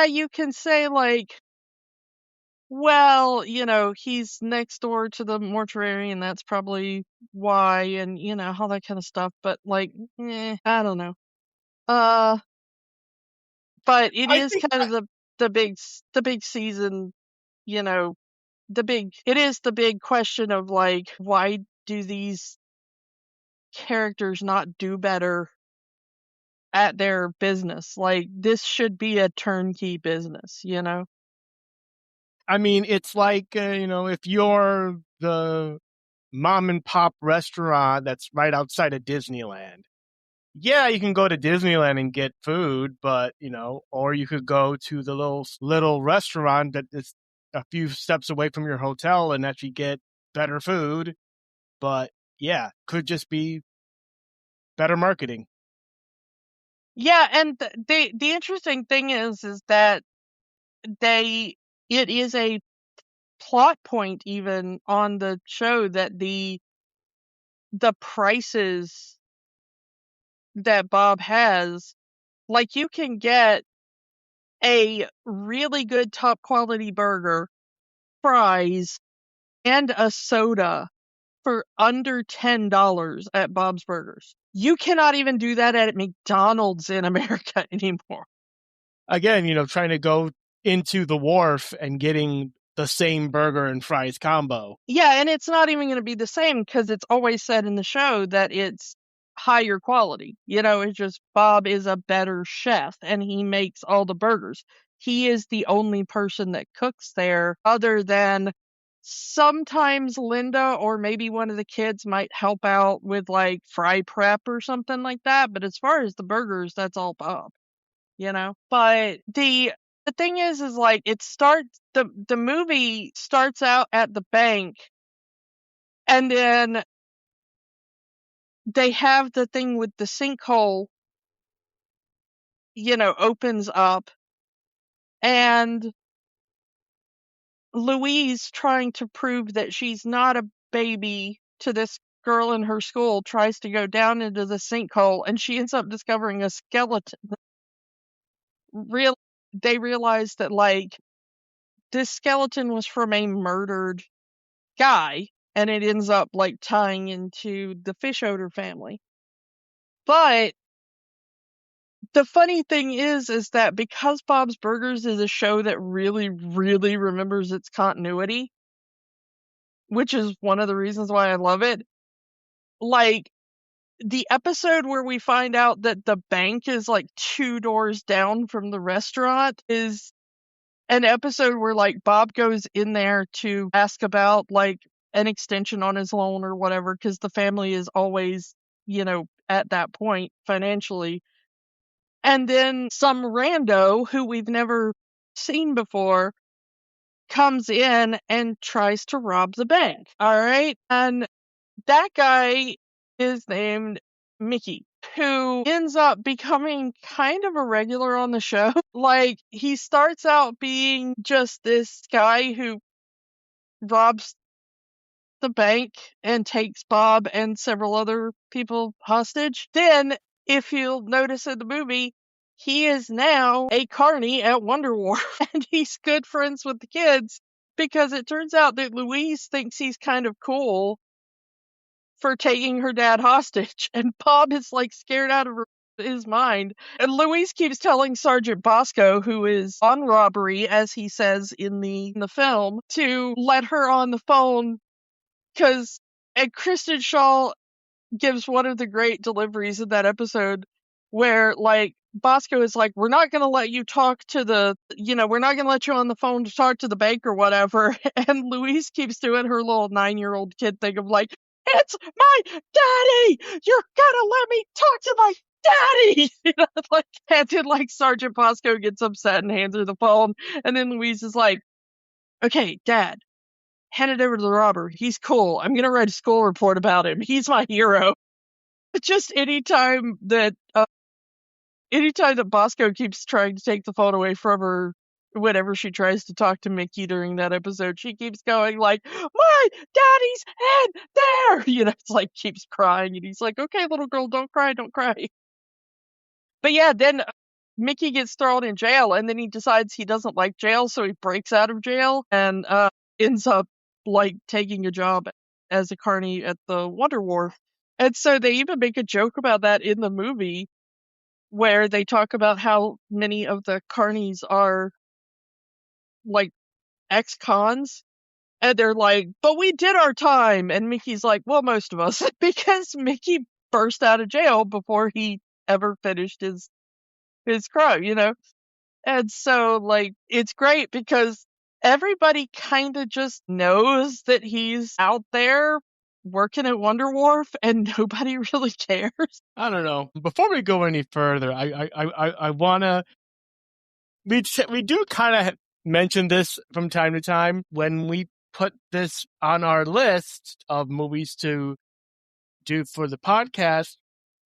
you can say, like, well, he's next door to the mortuary, and that's probably why, and, all that kind of stuff. But, like, I don't know. But it I is think kind of the big season, it is the big question of, like, why do these characters not do better at their business? Like, this should be a turnkey business, I mean, it's like, if you're the mom and pop restaurant that's right outside of Disneyland. Yeah, you can go to Disneyland and get food, but, or you could go to the little restaurant that is a few steps away from your hotel and actually get better food. But yeah, could just be better marketing. Yeah, and the interesting thing is that it is a plot point even on the show that the prices that Bob has, like, you can get a really good top quality burger, fries, and a soda for under $10 at Bob's Burgers. You cannot even do that at McDonald's in America anymore. Again, trying to go into the wharf and getting the same burger and fries combo. Yeah, and it's not even going to be the same because it's always said in the show that it's higher quality. It's just Bob is a better chef and he makes all the burgers. He is the only person that cooks there, other than sometimes Linda or maybe one of the kids might help out with, like, fry prep or something like that. But as far as the burgers, that's all Bob, But the thing is like, it starts, the movie starts out at the bank, and then they have the thing with the sinkhole, opens up, and Louise, trying to prove that she's not a baby to this girl in her school, tries to go down into the sinkhole, and she ends up discovering a skeleton. They realize that, like, this skeleton was from a murdered guy, and it ends up, like, tying into the fish odor family. But the funny thing is that because Bob's Burgers is a show that really, really remembers its continuity, which is one of the reasons why I love it, like, the episode where we find out that the bank is, like, 2 doors down from the restaurant is an episode where, like, Bob goes in there to ask about, like, an extension on his loan or whatever, because the family is always, at that point financially. And then some rando who we've never seen before comes in and tries to rob the bank. All right. And that guy is named Mickey. who ends up becoming kind of a regular on the show. Like, he starts out being just this guy who robs the bank and takes Bob and several other people hostage. Then, if you'll notice in the movie, he is now a carny at Wonder Warf, and he's good friends with the kids because it turns out that Louise thinks he's kind of cool for taking her dad hostage, and Bob is like scared out of his mind. And Louise keeps telling Sergeant Bosco, who is on robbery, as he says in the film, to let her on the phone because Kristen Shaw gives one of the great deliveries in that episode where, like, Bosco is like, we're not going to let you talk to we're not going to let you on the phone to talk to the bank or whatever. And Louise keeps doing her little 9-year-old kid thing of like, it's my daddy! You're gonna let me talk to my daddy! And then, like, Sergeant Bosco gets upset and hands her the phone. And then Louise is like, okay, Dad, hand it over to the robber. He's cool. I'm going to write a school report about him. He's my hero. Just anytime that Bosco keeps trying to take the phone away from her, whenever she tries to talk to Mickey during that episode, she keeps going like, my daddy's head there! It's like keeps crying. And he's like, okay, little girl, don't cry, don't cry. But yeah, then Mickey gets thrown in jail, and then he decides he doesn't like jail, so he breaks out of jail and ends up like taking a job as a carny at the Wonder Wharf. And so they even make a joke about that in the movie, where they talk about how many of the carnies are like ex-cons. And they're like, but we did our time. And Mickey's like, well, most of us, because Mickey burst out of jail before he ever finished his crime. And so, like, it's great because everybody kind of just knows that he's out there working at Wonder Wharf, and nobody really cares. I don't know. Before we go any further, I wanna. We do kind of mention this from time to time when we put this on our list of movies to do for the podcast.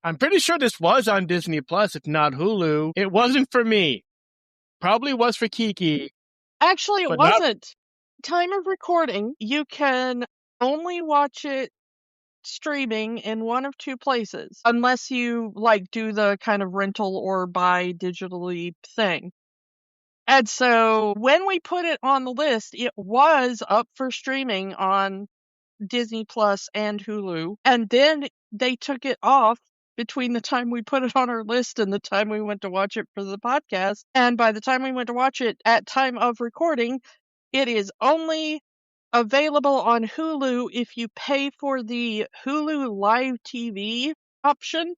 I'm pretty sure this was on Disney Plus, if not Hulu. It wasn't for me. Probably was for Kiki. Actually, it But not- wasn't. Time of recording, you can only watch it streaming in one of two places, unless you like do the kind of rental or buy digitally thing. And so when we put it on the list, it was up for streaming on Disney Plus and Hulu. And then they took it off between the time we put it on our list and the time we went to watch it for the podcast. And by the time we went to watch it at time of recording, it is only available on Hulu if you pay for the Hulu Live TV option,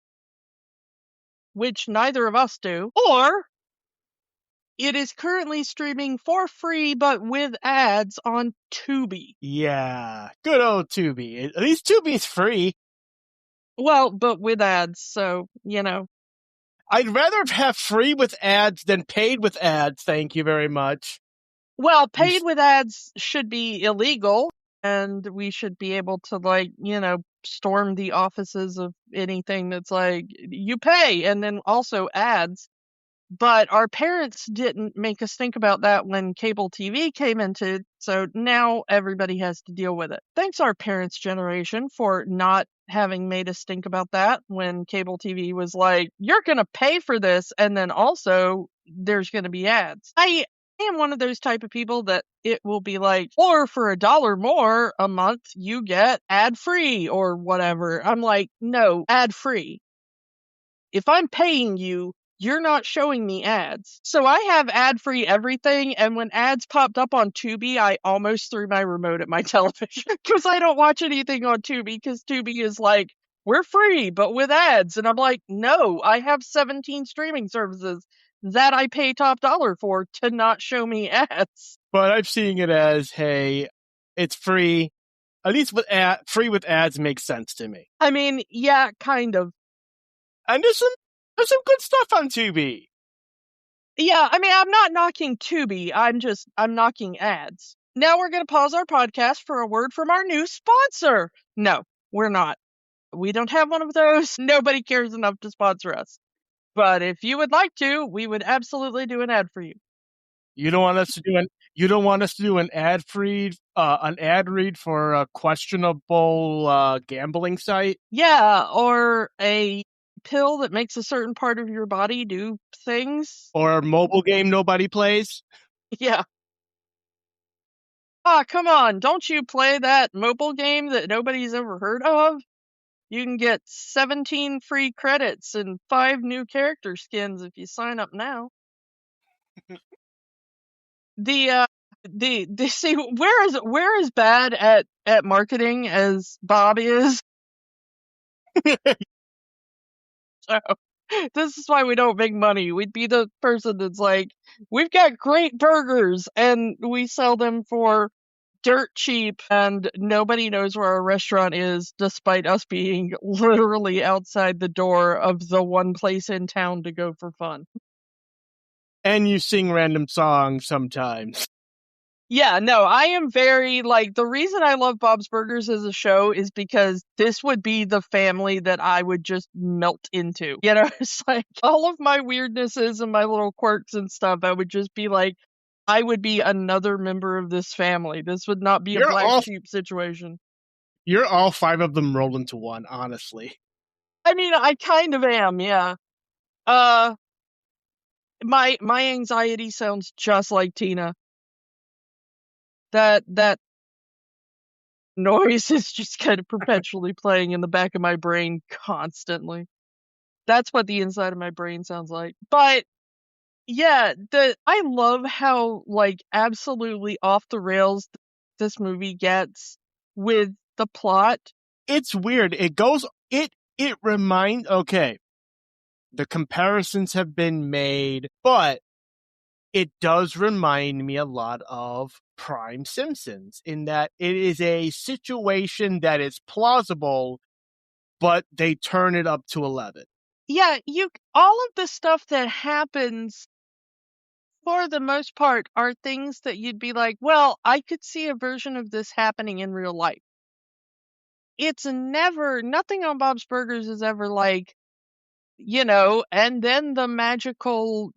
which neither of us do, or it is currently streaming for free but with ads on Tubi. Yeah, good old Tubi. At least Tubi's free. Well, but with ads, so, I'd rather have free with ads than paid with ads, thank you very much. Well, paid with ads should be illegal, and we should be able to, storm the offices of anything that's like, you pay, and then also ads. But our parents didn't make us think about that when cable TV came into, so now everybody has to deal with it. Thanks our parents' generation for not having made us think about that when cable TV was like, you're going to pay for this, and then also there's going to be ads. I am one of those type of people that it will be like, or for $1 more a month, you get ad-free or whatever. I'm like, no, ad-free. If I'm paying you, you're not showing me ads. So I have ad-free everything, and when ads popped up on Tubi, I almost threw my remote at my television because I don't watch anything on Tubi because Tubi is like, we're free, but with ads. And I'm like, no, I have 17 streaming services that I pay top dollar for to not show me ads. But I'm seeing it as, hey, it's free. At least free with ads makes sense to me. I mean, yeah, kind of. And there's some good stuff on Tubi. Yeah, I mean, I'm not knocking Tubi. I'm knocking ads. Now we're going to pause our podcast for a word from our new sponsor. No, we're not. We don't have one of those. Nobody cares enough to sponsor us. But if you would like to, we would absolutely do an ad for you. You don't want us to do an an ad read for a questionable gambling site Yeah, or a pill that makes a certain part of your body do things. or a mobile game nobody plays. Yeah. Ah, come on. Don't you play that mobile game that nobody's ever heard of? You can get 17 free credits and 5 new character skins if you sign up now. The see, where is bad at marketing as Bob is? So this is why we don't make money. We'd be the person that's like, we've got great burgers and we sell them for dirt cheap and nobody knows where our restaurant is, despite us being literally outside the door of the one place in town to go for fun. And you sing random songs sometimes. Yeah, no, I am very, like, the reason I love Bob's Burgers as a show is because this would be the family that I would just melt into. You know, it's like all of my weirdnesses and my little quirks and stuff, I would just be like, I would be another member of this family. This would not be a You're black all sheep situation. you're all 5 of them rolled into one, honestly. I mean, I kind of am, yeah. Uh, my anxiety sounds just like Tina. That noise is just kind of perpetually playing in the back of my brain constantly. That's what the inside of my brain sounds like. But yeah, I love how like absolutely off the rails this movie gets with the plot. It's weird. It reminds okay. The comparisons have been made, but it does remind me a lot of Prime Simpsons in that it is a situation that is plausible, but they turn it up to 11. Yeah, you all of the stuff that happens for the most part are things that you'd be like, well, I could see a version of this happening in real life. It's never nothing on Bob's Burgers is ever like, and then the magical,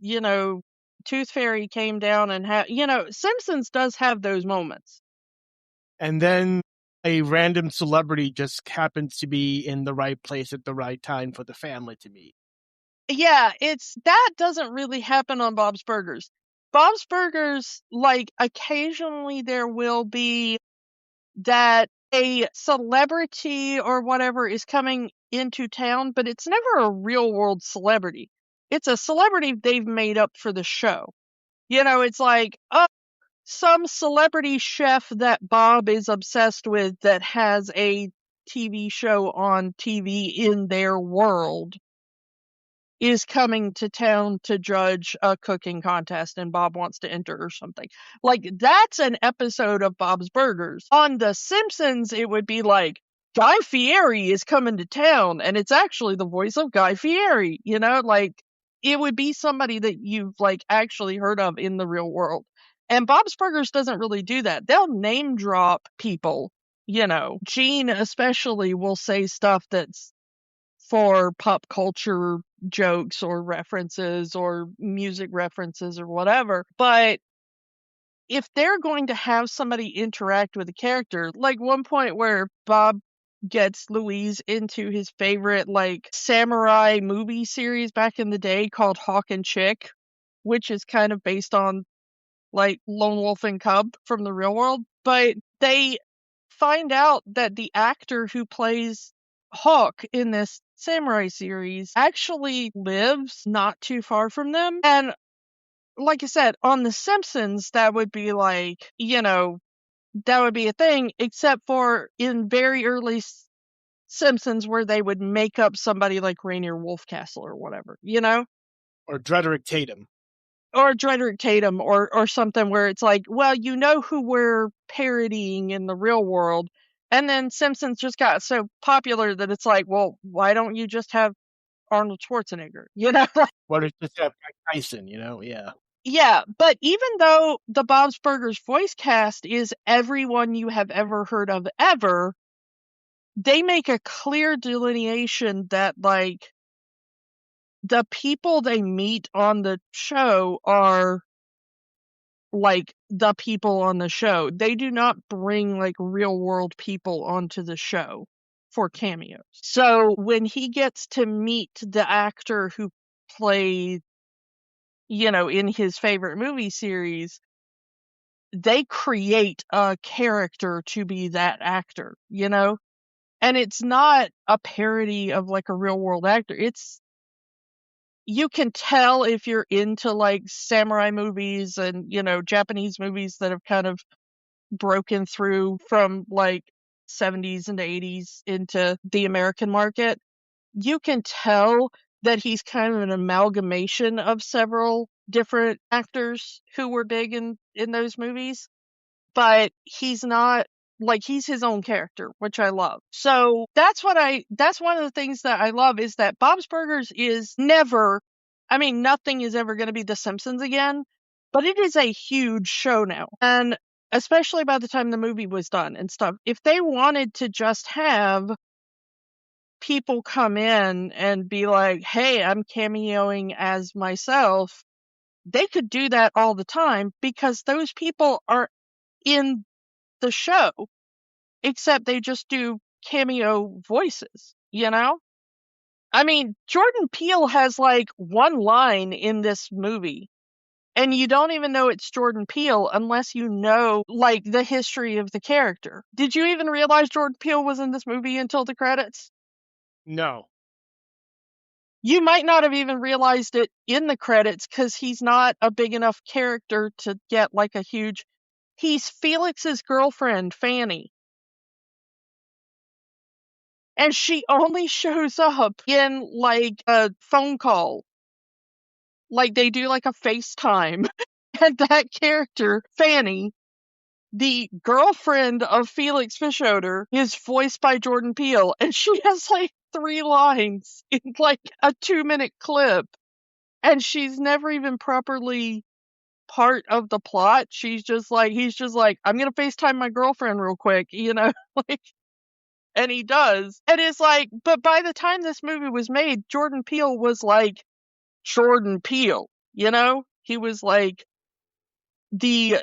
tooth fairy came down and Simpsons does have those moments. And then a random celebrity just happens to be in the right place at the right time for the family to meet. Yeah, that doesn't really happen on Bob's Burgers. Bob's Burgers, like occasionally there will be that a celebrity or whatever is coming into town, but it's never a real world celebrity. It's a celebrity they've made up for the show. It's like, oh, some celebrity chef that Bob is obsessed with that has a TV show on TV in their world is coming to town to judge a cooking contest and Bob wants to enter or something. Like, that's an episode of Bob's Burgers. On The Simpsons, it would be like, Guy Fieri is coming to town, and it's actually the voice of Guy Fieri, like, it would be somebody that you've, like, actually heard of in the real world. And Bob's Burgers doesn't really do that. They'll name drop people, Gene especially will say stuff that's for pop culture jokes or references or music references or whatever. But if they're going to have somebody interact with a character, like one point where Bob gets Louise into his favorite like samurai movie series back in the day called Hawk and Chick, which is kind of based on like Lone Wolf and Cub from the real world. But they find out that the actor who plays Hawk in this samurai series actually lives not too far from them. And like I said, on The Simpsons, that would be like, that would be a thing, except for in very early Simpsons where they would make up somebody like Rainier Wolfcastle or whatever, Or Drederick Tatum. Or Drederick Tatum or something where it's like, well, who we're parodying in the real world. And then Simpsons just got so popular that it's like, well, why don't you just have Arnold Schwarzenegger? What if just have Tyson, Yeah. Yeah, but even though the Bob's Burgers voice cast is everyone you have ever heard of ever, they make a clear delineation that, like, the people they meet on the show are, like, the people on the show. They do not bring, like, real world people onto the show for cameos. So when he gets to meet the actor who played, in his favorite movie series, they create a character to be that actor, And it's not a parody of, like, a real world actor. You can tell if you're into, like, samurai movies and, Japanese movies that have kind of broken through from, like, 70s and 80s into the American market. You can tell that he's kind of an amalgamation of several different actors who were big in those movies, but he's not, like, he's his own character, which I love. So that's one of the things that I love is that Bob's Burgers is never, nothing is ever going to be The Simpsons again, but it is a huge show now. And especially by the time the movie was done and stuff, if they wanted to just have people come in and be like, hey, I'm cameoing as myself, they could do that all the time because those people are in the show, except they just do cameo voices, Jordan Peele has, like, one line in this movie, and you don't even know it's Jordan Peele unless you know, like, the history of the character. Did you even realize Jordan Peele was in this movie until the credits? No. You might not have even realized it in the credits because he's not a big enough character to get, like, a huge... He's Felix's girlfriend, Fanny. And she only shows up in, like, a phone call. Like, they do, like, a FaceTime. And that character, Fanny, the girlfriend of Felix Fischoeder, is voiced by Jordan Peele. And she has, like, 3 lines in, like, a 2-minute clip. And she's never even properly part of the plot. He's just like, I'm gonna FaceTime my girlfriend real quick, like... And he does. And it's like, but by the time this movie was made, Jordan Peele was like Jordan Peele, He was like the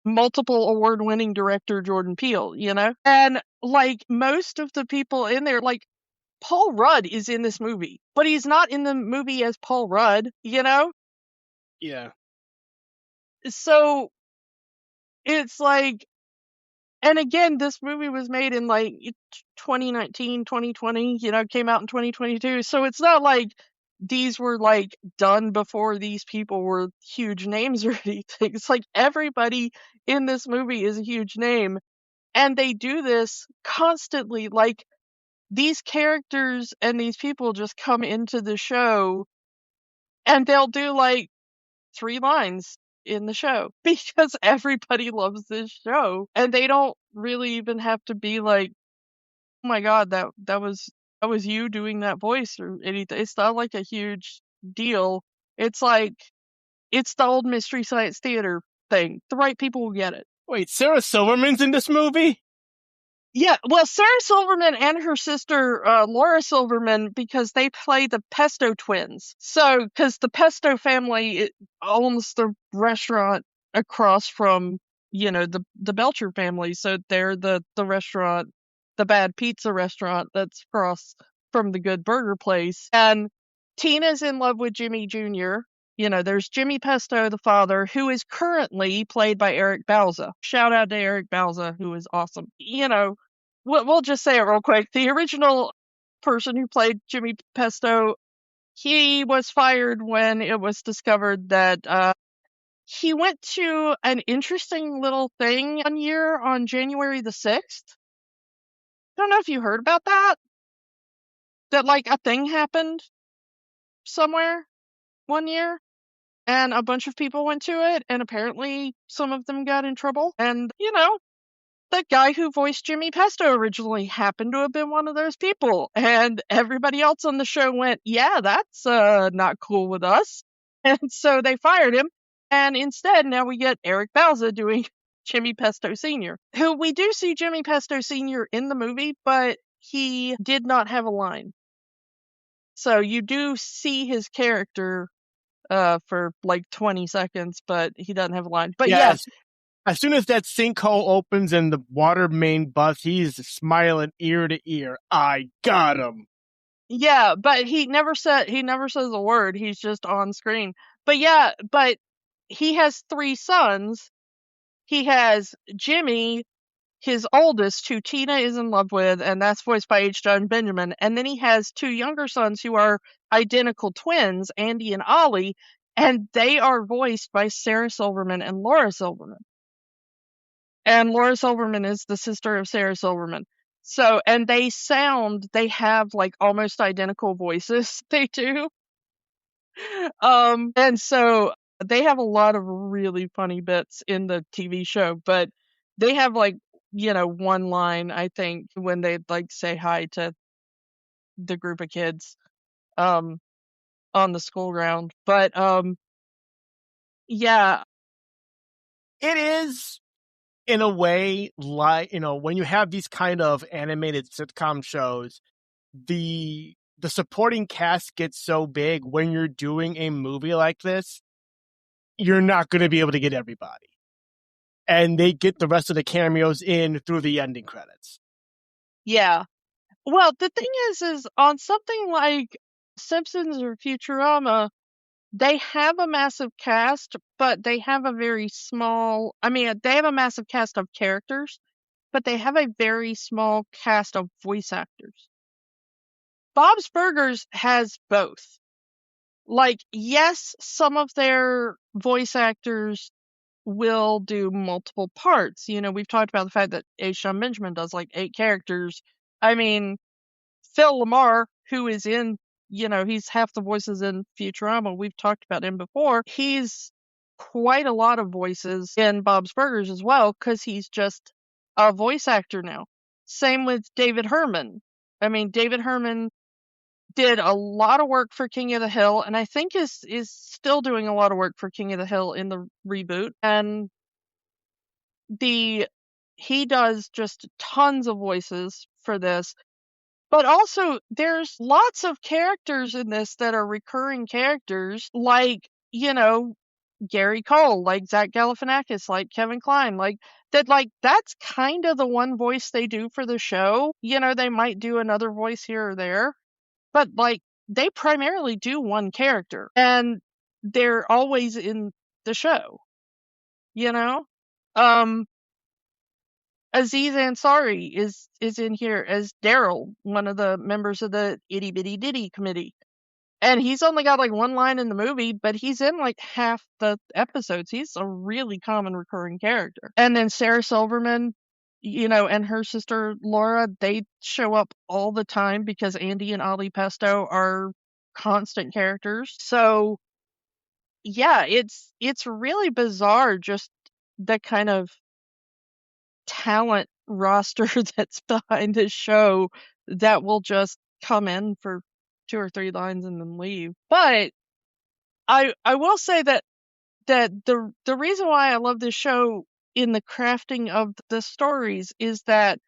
multiple award-winning director Jordan Peele, And, like, most of the people in there, like, Paul Rudd is in this movie, but he's not in the movie as Paul Rudd, Yeah. So it's like... And again, this movie was made in, like, 2019, 2020, came out in 2022. So it's not like these were, like, done before these people were huge names or anything. It's like everybody in this movie is a huge name. And they do this constantly. Like, these characters and these people just come into the show and they'll do, like, 3 lines in the show because everybody loves this show and they don't really even have to be like, oh my god, that was you doing that voice or anything. It's not like a huge deal. It's like, it's the old Mystery Science Theater thing. The right people will get it. Wait, Sarah Silverman's in this movie? Yeah, well, Sarah Silverman and her sister, Laura Silverman, because they play the Pesto twins. So, because the Pesto family owns the restaurant across from, the Belcher family. So they're the restaurant, the Bad Pizza restaurant that's across from the Good Burger place. And Tina's in love with Jimmy Jr. There's Jimmy Pesto, the father, who is currently played by Eric Bauza. Shout out to Eric Bauza, who is awesome. We'll just say it real quick. The original person who played Jimmy Pesto, he was fired when it was discovered that he went to an interesting little thing one year on January the 6th. Don't know if you heard about that. That, like, a thing happened somewhere one year. And a bunch of people went to it, and apparently some of them got in trouble. And, the guy who voiced Jimmy Pesto originally happened to have been one of those people. And everybody else on the show went, yeah, that's not cool with us. And so they fired him. And instead, now we get Eric Bauza doing Jimmy Pesto Sr., who we do see Jimmy Pesto Sr. in the movie, but he did not have a line. So you do see his character for like 20 seconds, but he doesn't have a line. But yeah, Yes. As soon as that sinkhole opens and the water main busts, he's smiling ear to ear. I got him. yeah, but he never says a word. He's just on screen. But yeah, but he has 3 sons. He has Jimmy, his oldest, who Tina is in love with, and that's voiced by H. John Benjamin. And then he has 2 younger sons who are identical twins, Andy and Ollie, and they are voiced by Sarah Silverman and Laura Silverman. And Laura Silverman is the sister of Sarah Silverman. So, and they have like almost identical voices. They do. And so they have a lot of really funny bits in the TV show, but they have like, one line, I think, when they like say hi to the group of kids, on the school ground. But, yeah. It is, in a way, like, when you have these kind of animated sitcom shows, the supporting cast gets so big. When you're doing a movie like this, you're not going to be able to get everybody. And they get the rest of the cameos in through the ending credits. Yeah. Well, the thing is on something like Simpsons or Futurama, they have a massive cast, but they have a very small, they have a massive cast of characters, but they have a very small cast of voice actors. Bob's Burgers has both. Like, yes, some of their voice actors will do multiple parts. We've talked about the fact that H. John Benjamin does like 8 characters. I mean, Phil Lamar, who is in, he's half the voices in Futurama. We've talked about him before. He's quite a lot of voices in Bob's Burgers as well, because he's just a voice actor now. Same with David Herman. David Herman did a lot of work for King of the Hill, and I think is still doing a lot of work for King of the Hill in the reboot. And he does just tons of voices for this. But also, there's lots of characters in this that are recurring characters, like, Gary Cole, like Zach Galifianakis, like Kevin Kline, that's kind of the one voice they do for the show. They might do another voice here or there, but, they primarily do one character, and they're always in the show, you know? Um, Aziz Ansari is in here as Daryl, one of the members of the Itty Bitty Ditty Committee. And he's only got like one line in the movie, but he's in like half the episodes. He's a really common recurring character. And then Sarah Silverman, and her sister Laura, they show up all the time because Andy and Ollie Pesto are constant characters. So yeah, it's really bizarre, just the kind of talent roster that's behind this show that will just come in for 2 or 3 lines and then leave. But I will say that the reason why I love this show in the crafting of the stories is that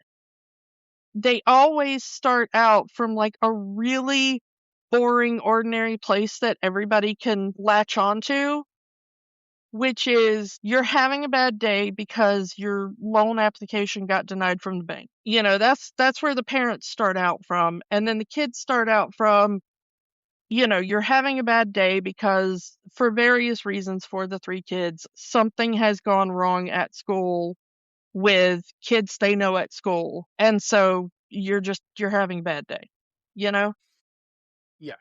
they always start out from like a really boring, ordinary place that everybody can latch onto, which is you're having a bad day because your loan application got denied from the bank. That's where the parents start out from. And then the kids start out from, you're having a bad day because for various reasons for the 3 kids, something has gone wrong at school with kids they know at school. And so you're having a bad day, you know? Yeah.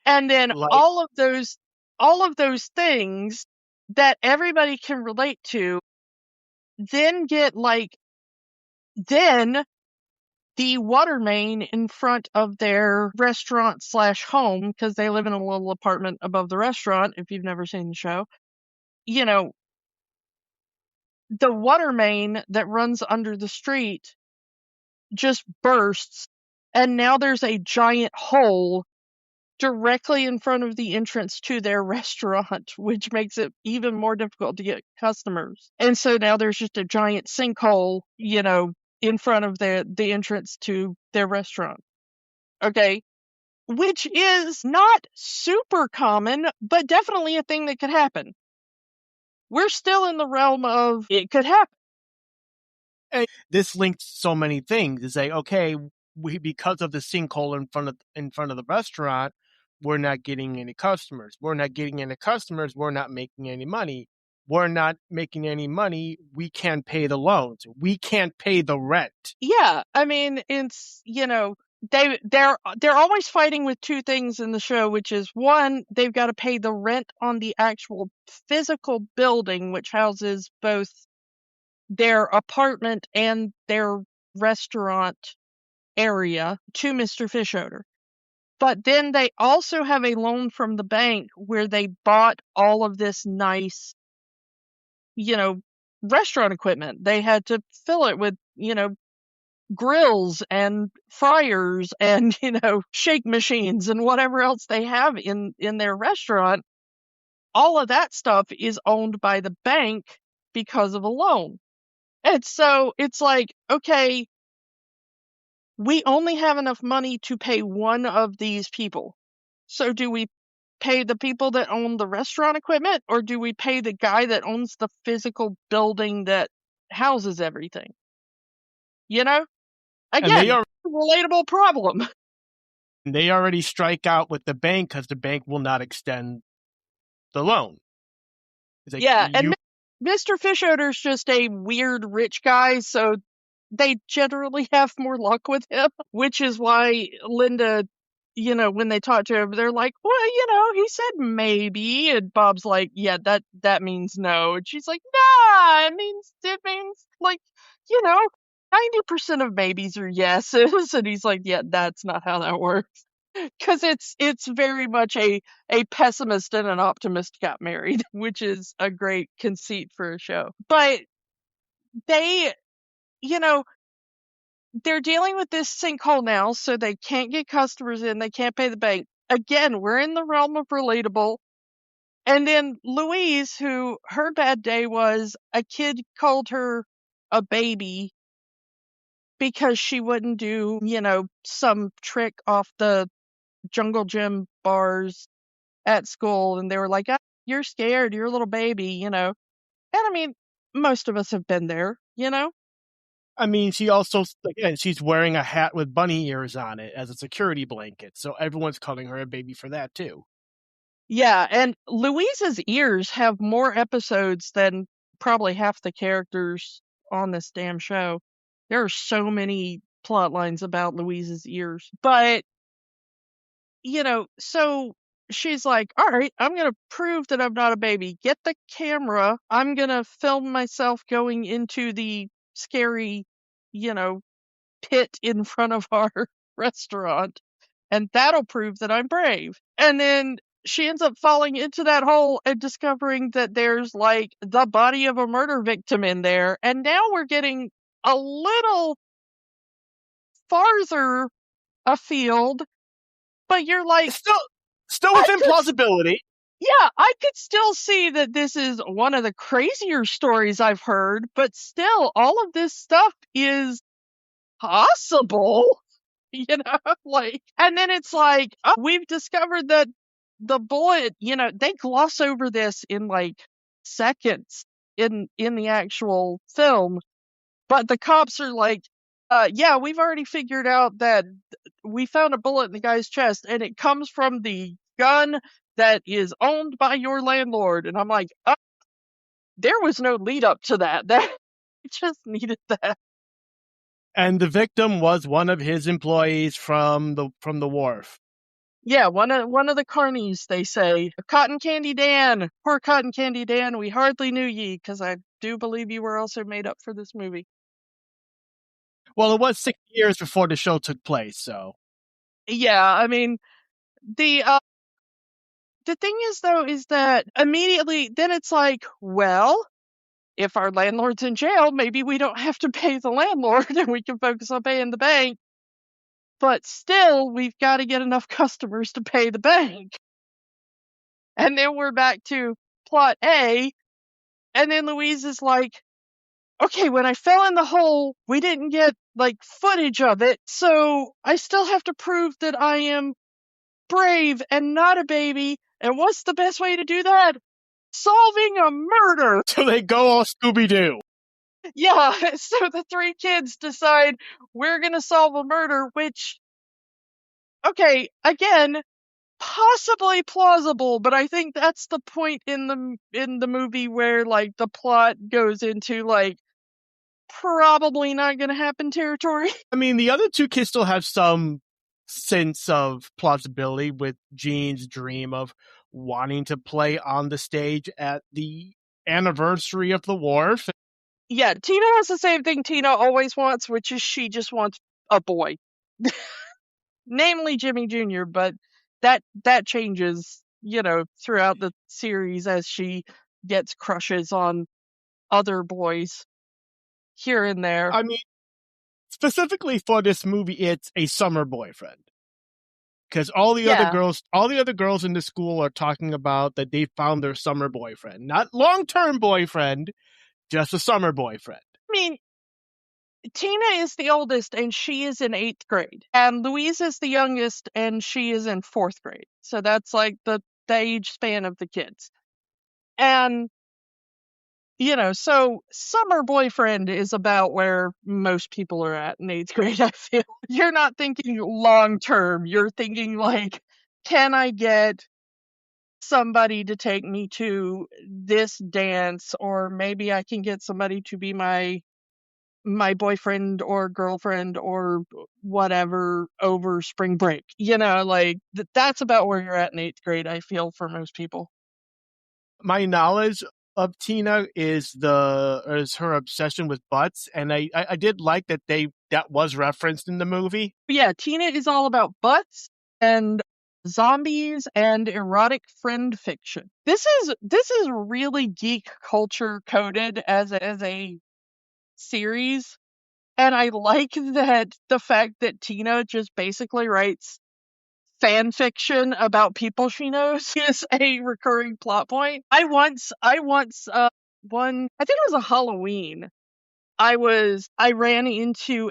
And then Like, all of those things that everybody can relate to then get then the water main in front of their restaurant / home, because they live in a little apartment above the restaurant, if you've never seen the show, the water main that runs under the street just bursts, and now there's a giant hole directly in front of the entrance to their restaurant, which makes it even more difficult to get customers. And so now there's just a giant sinkhole, in front of the entrance to their restaurant. Okay. Which is not super common, but definitely a thing that could happen. We're still in the realm of it could happen. And this links so many things. It's like, okay, because of the sinkhole in front of the restaurant, we're not getting any customers. We're not getting any customers. We're not making any money. We're not making any money. We can't pay the loans. We can't pay the rent. Yeah, I mean, it's, they're always fighting with two things in the show, which is one, they've got to pay the rent on the actual physical building, which houses both their apartment and their restaurant area, to Mr. Fishoder. But then they also have a loan from the bank where they bought all of this nice, restaurant equipment. They had to fill it with, grills and fryers and, shake machines and whatever else they have in their restaurant. All of that stuff is owned by the bank because of a loan. And so it's like, okay, we only have enough money to pay one of these people. So do we pay the people that own the restaurant equipment, or do we pay the guy that owns the physical building that houses everything? And they Again, are a relatable problem. they already strike out with the bank because the bank will not extend the loan. It's like, Yeah, and Mr. Fishoder's just a weird rich guy, so they generally have more luck with him, which is why Linda, when they talk to him, they're like, well, he said maybe, and Bob's like, yeah, that means no, and she's like, nah, it means like, 90% of maybes are yeses, and he's like, yeah, that's not how that works. Because it's very much a pessimist and an optimist got married, which is a great conceit for a show. But they, they're dealing with this sinkhole now, so they can't get customers in, they can't pay the bank. Again, we're in the realm of relatable. And then Louise, who her bad day was a kid called her a baby because she wouldn't do, some trick off the jungle gym bars at school, and they were like, you're scared, you're a little baby, And I mean, most of us have been there, I mean, she's wearing a hat with bunny ears on it as a security blanket, so everyone's calling her a baby for that too. Yeah, and Louise's ears have more episodes than probably half the characters on this damn show. There are so many plot lines about Louise's ears. But, so she's like, all right, I'm going to prove that I'm not a baby. Get the camera. I'm going to film myself going into the scary, pit in front of our restaurant. And that'll prove that I'm brave. And then she ends up falling into that hole and discovering that there's like the body of a murder victim in there. And now we're getting a little farther afield, but you're like, still within plausibility. Yeah, I could still see that this is one of the crazier stories I've heard, but still, all of this stuff is possible. And then it's like, oh, we've discovered that the bullet, they gloss over this in like seconds in the actual film, but the cops are like, yeah, we've already figured out that we found a bullet in the guy's chest and it comes from the gun that is owned by your landlord. And I'm like, there was no lead up to that. That just needed that. And the victim was one of his employees from the wharf. Yeah, one of the carnies, they say. Cotton Candy Dan. Poor Cotton Candy Dan, we hardly knew ye, because I do believe you were also made up for this movie. Well, it was 6 years before the show took place, so. Yeah, I mean, the thing is, though, is that immediately, then it's like, well, if our landlord's in jail, maybe we don't have to pay the landlord and we can focus on paying the bank. But still, we've got to get enough customers to pay the bank. And then we're back to plot A. And then Louise is like, okay, when I fell in the hole, we didn't get like footage of it, so I still have to prove that I am brave and not a baby. And what's the best way to do that? Solving a murder. So they go all Scooby-Doo. Yeah, so the three kids decide we're gonna solve a murder, which, okay, again, possibly plausible, but I think that's the point in the movie where like the plot goes into like probably not gonna happen territory. I mean, the other two kids still have some sense of plausibility with Jean's dream of wanting to play on the stage at the anniversary of the wharf. Yeah, Tina has the same thing Tina always wants, which is she just wants a boy. Namely Jimmy Jr., but that changes, throughout the series as she gets crushes on other boys here and there. I mean, specifically for this movie, it's a summer boyfriend. Because all the other girls in the school are talking about that they found their summer boyfriend. Not long-term boyfriend, just a summer boyfriend. I mean, Tina is the oldest and she is in 8th grade. And Louise is the youngest and she is in 4th grade. So that's like the age span of the kids. And, so summer boyfriend is about where most people are at in 8th grade, I feel. You're not thinking long term. You're thinking like, can I get somebody to take me to this dance, or maybe I can get somebody to be my boyfriend or girlfriend or whatever over spring break. Like that's about where you're at in 8th grade, I feel, for most people. My knowledge of Tina is her obsession with butts, and I did like that was referenced in the movie. But yeah, Tina is all about butts and zombies and erotic friend fiction. This is really geek culture coded as a series. And I like that the fact that Tina just basically writes fan fiction about people she knows is a recurring plot point. I once one, I think it was a Halloween. I ran into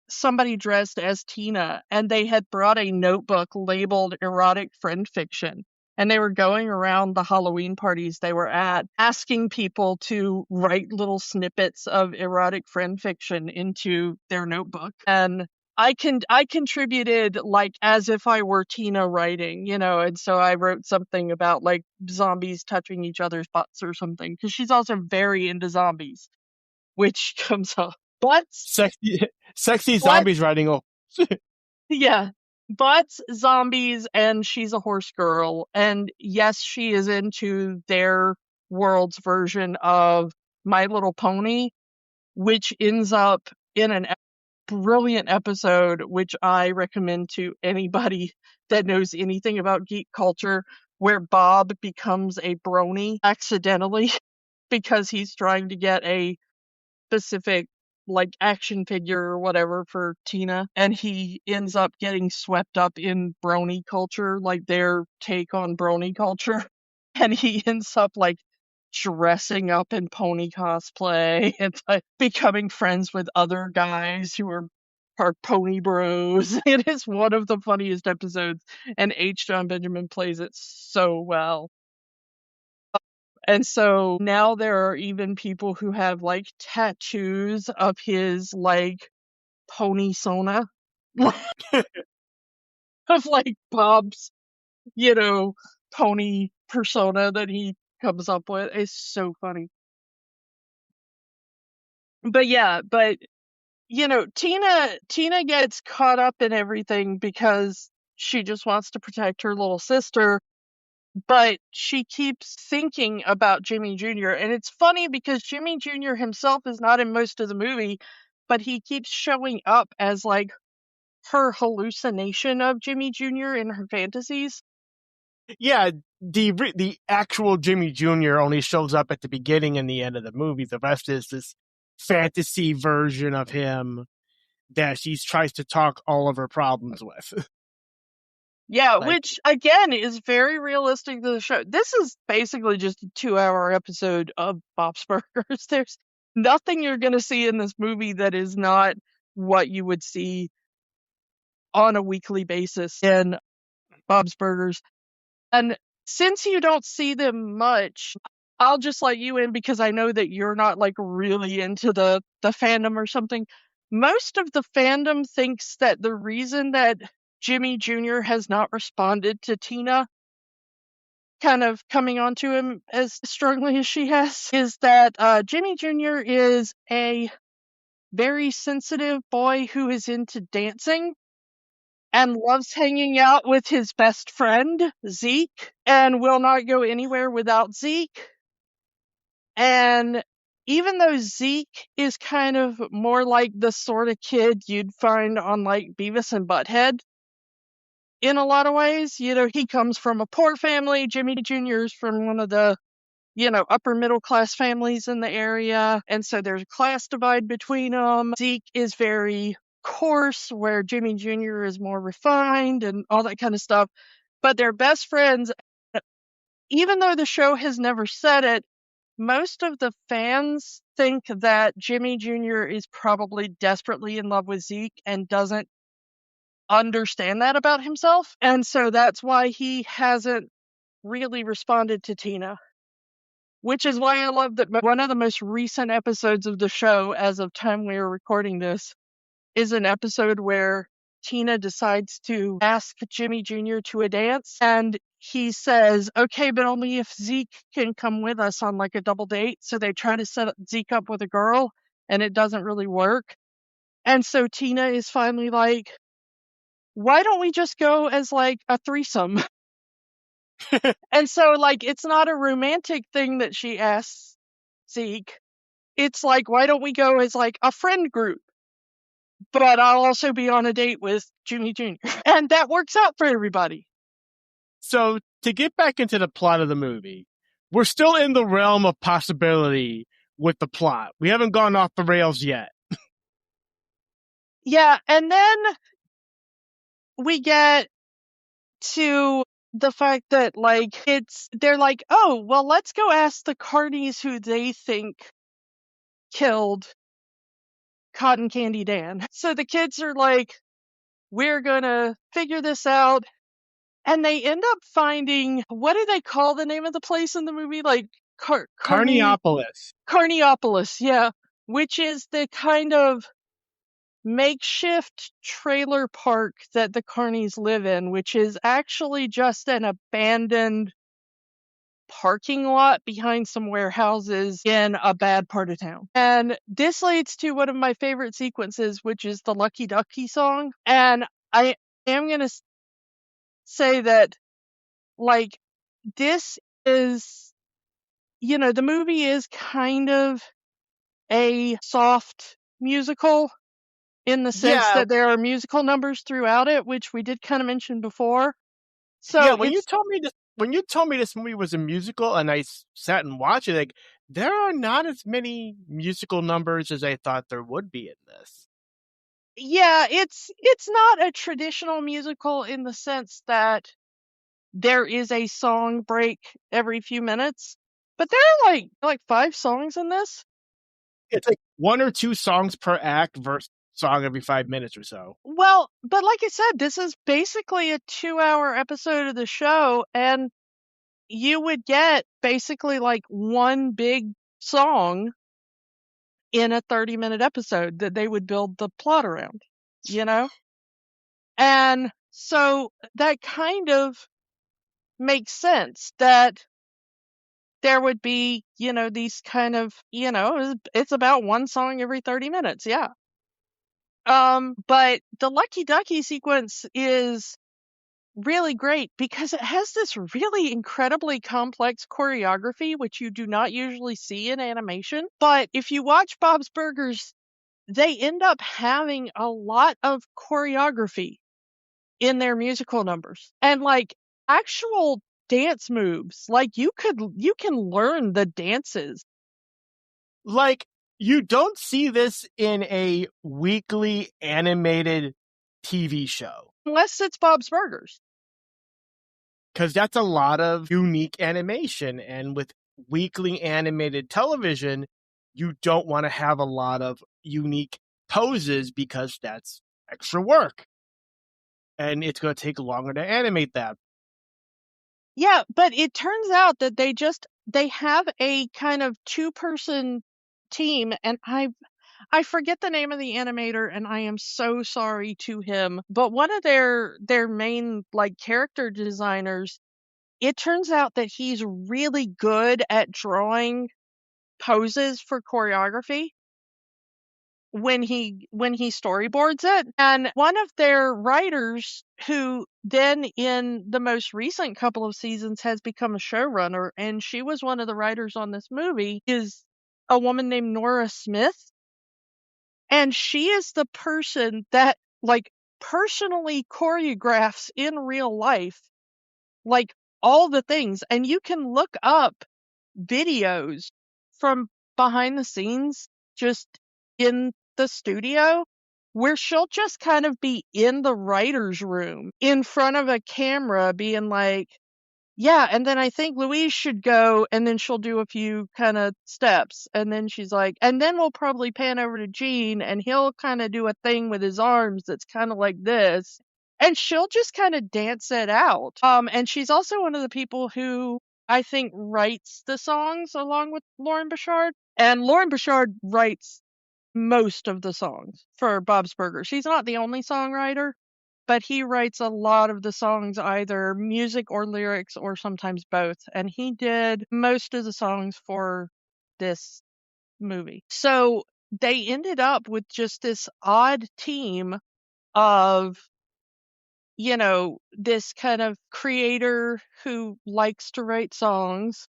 somebody dressed as Tina, and they had brought a notebook labeled erotic friend fiction. And they were going around the Halloween parties they were at, asking people to write little snippets of erotic friend fiction into their notebook. And I contributed like as if I were Tina writing, and so I wrote something about like zombies touching each other's butts or something, because she's also very into zombies, which comes up. Butts, sexy zombies riding. Oh, yeah, butts, zombies, and she's a horse girl. And yes, she is into their world's version of My Little Pony, which ends up in an brilliant episode, which I recommend to anybody that knows anything about geek culture, where Bob becomes a brony accidentally because he's trying to get a specific like action figure or whatever for Tina, and he ends up getting swept up in brony culture, like their take on brony culture, and he ends up like dressing up in pony cosplay and like becoming friends with other guys who are pony bros. It is one of the funniest episodes, and H. John Benjamin plays it so well. And so now there are even people who have like tattoos of his like pony sona of like Bob's, pony persona that he comes up with. It's so funny. But yeah, Tina gets caught up in everything because she just wants to protect her little sister. But she keeps thinking about Jimmy Jr. And it's funny because Jimmy Jr. himself is not in most of the movie, but he keeps showing up as like her hallucination of Jimmy Jr. in her fantasies. Yeah, the actual Jimmy Jr. only shows up at the beginning and the end of the movie. The rest is this fantasy version of him that she tries to talk all of her problems with. Yeah, which again is very realistic to the show. This is basically just a 2-hour episode of Bob's Burgers. nothing you're going to see in this movie that is not what you would see on a weekly basis in Bob's Burgers. And since you don't see them much, I'll just let you in because I know that you're not like really into the fandom or something. Most of the fandom thinks that the reason that Jimmy Jr. has not responded to Tina kind of coming onto him as strongly as she has is that Jimmy Jr. is a very sensitive boy who is into dancing and loves hanging out with his best friend, Zeke, and will not go anywhere without Zeke. And even though Zeke is kind of more like the sort of kid you'd find on like Beavis and Butthead in a lot of ways, he comes from a poor family. Jimmy Jr.'s from one of the, upper middle class families in the area. And so there's a class divide between them. Zeke is very coarse, where Jimmy Jr. is more refined and all that kind of stuff. But they're best friends. Even though the show has never said it, most of the fans think that Jimmy Jr. is probably desperately in love with Zeke and doesn't understand that about himself. And so that's why he hasn't really responded to Tina. Which is why I love that one of the most recent episodes of the show, as of time we are recording this, is an episode where Tina decides to ask Jimmy Jr. to a dance, and he says, okay, but only if Zeke can come with us on like a double date. So they try to set Zeke up with a girl, and it doesn't really work. And so Tina is finally like, why don't we just go as like a threesome? And so like, it's not a romantic thing that she asks Zeke. It's like, why don't we go as like a friend group? But I'll also be on a date with Jimmy Jr. And that works out for everybody. So to get back into the plot of the movie, we're still in the realm of possibility with the plot. We haven't gone off the rails yet. Yeah, and then we get to the fact that like they're like, oh, well, let's go ask the Carnies who they think killed Cotton Candy Dan. So the kids are like, we're gonna figure this out. And they end up finding, what do they call the name of the place in the movie? Like Carniopolis. Carniopolis, yeah. Which is the kind of makeshift trailer park that the Carnies live in, which is actually just an abandoned parking lot behind some warehouses in a bad part of town. And this leads to one of my favorite sequences, which is the Lucky Ducky song. And I am going to say that, like, this is, the movie is kind of a soft musical in the sense Yeah. that there are musical numbers throughout it, which we did kind of mention before. So yeah, when you told me this movie was a musical and I sat and watched it, like, there are not as many musical numbers as I thought there would be in this. yeah, it's not a traditional musical in the sense that there is a song break every few minutes, but there are like 5 songs in this. It's like 1 or 2 songs per act versus song every 5 minutes or so. Well, but like I said, this is basically a 2-hour episode of the show, and you would get basically like one big song in a 30-minute episode that they would build the plot around, And so that kind of makes sense that there would be, these kind of, it's about one song every 30 minutes. Yeah. But the Lucky Ducky sequence is really great because it has this really incredibly complex choreography, which you do not usually see in animation. But if you watch Bob's Burgers, they end up having a lot of choreography in their musical numbers and like actual dance moves. Like you can learn the dances. Like, you don't see this in a weekly animated TV show. Unless it's Bob's Burgers. Because that's a lot of unique animation. And with weekly animated television, you don't want to have a lot of unique poses because that's extra work. And it's going to take longer to animate that. Yeah, but it turns out that they have a kind of 2-person team, and I forget the name of the animator, and I am so sorry to him. But one of their main like character designers, it turns out that he's really good at drawing poses for choreography when he storyboards it. And one of their writers, who then in the most recent couple of seasons has become a showrunner, and she was one of the writers on this movie, is a woman named Nora Smith. And she is the person that like personally choreographs in real life, like all the things. And you can look up videos from behind the scenes just in the studio where she'll just kind of be in the writer's room in front of a camera being like, yeah, and then I think Louise should go, and then she'll do a few kind of steps, and then she's like, and then we'll probably pan over to Gene, and he'll kind of do a thing with his arms that's kind of like this, and she'll just kind of dance it out. And she's also one of the people who I think writes the songs along with Lauren Bouchard, and Lauren Bouchard writes most of the songs for Bob's Burgers. He's not the only songwriter, but he writes a lot of the songs, either music or lyrics, or sometimes both. And he did most of the songs for this movie. So they ended up with just this odd team of, this kind of creator who likes to write songs,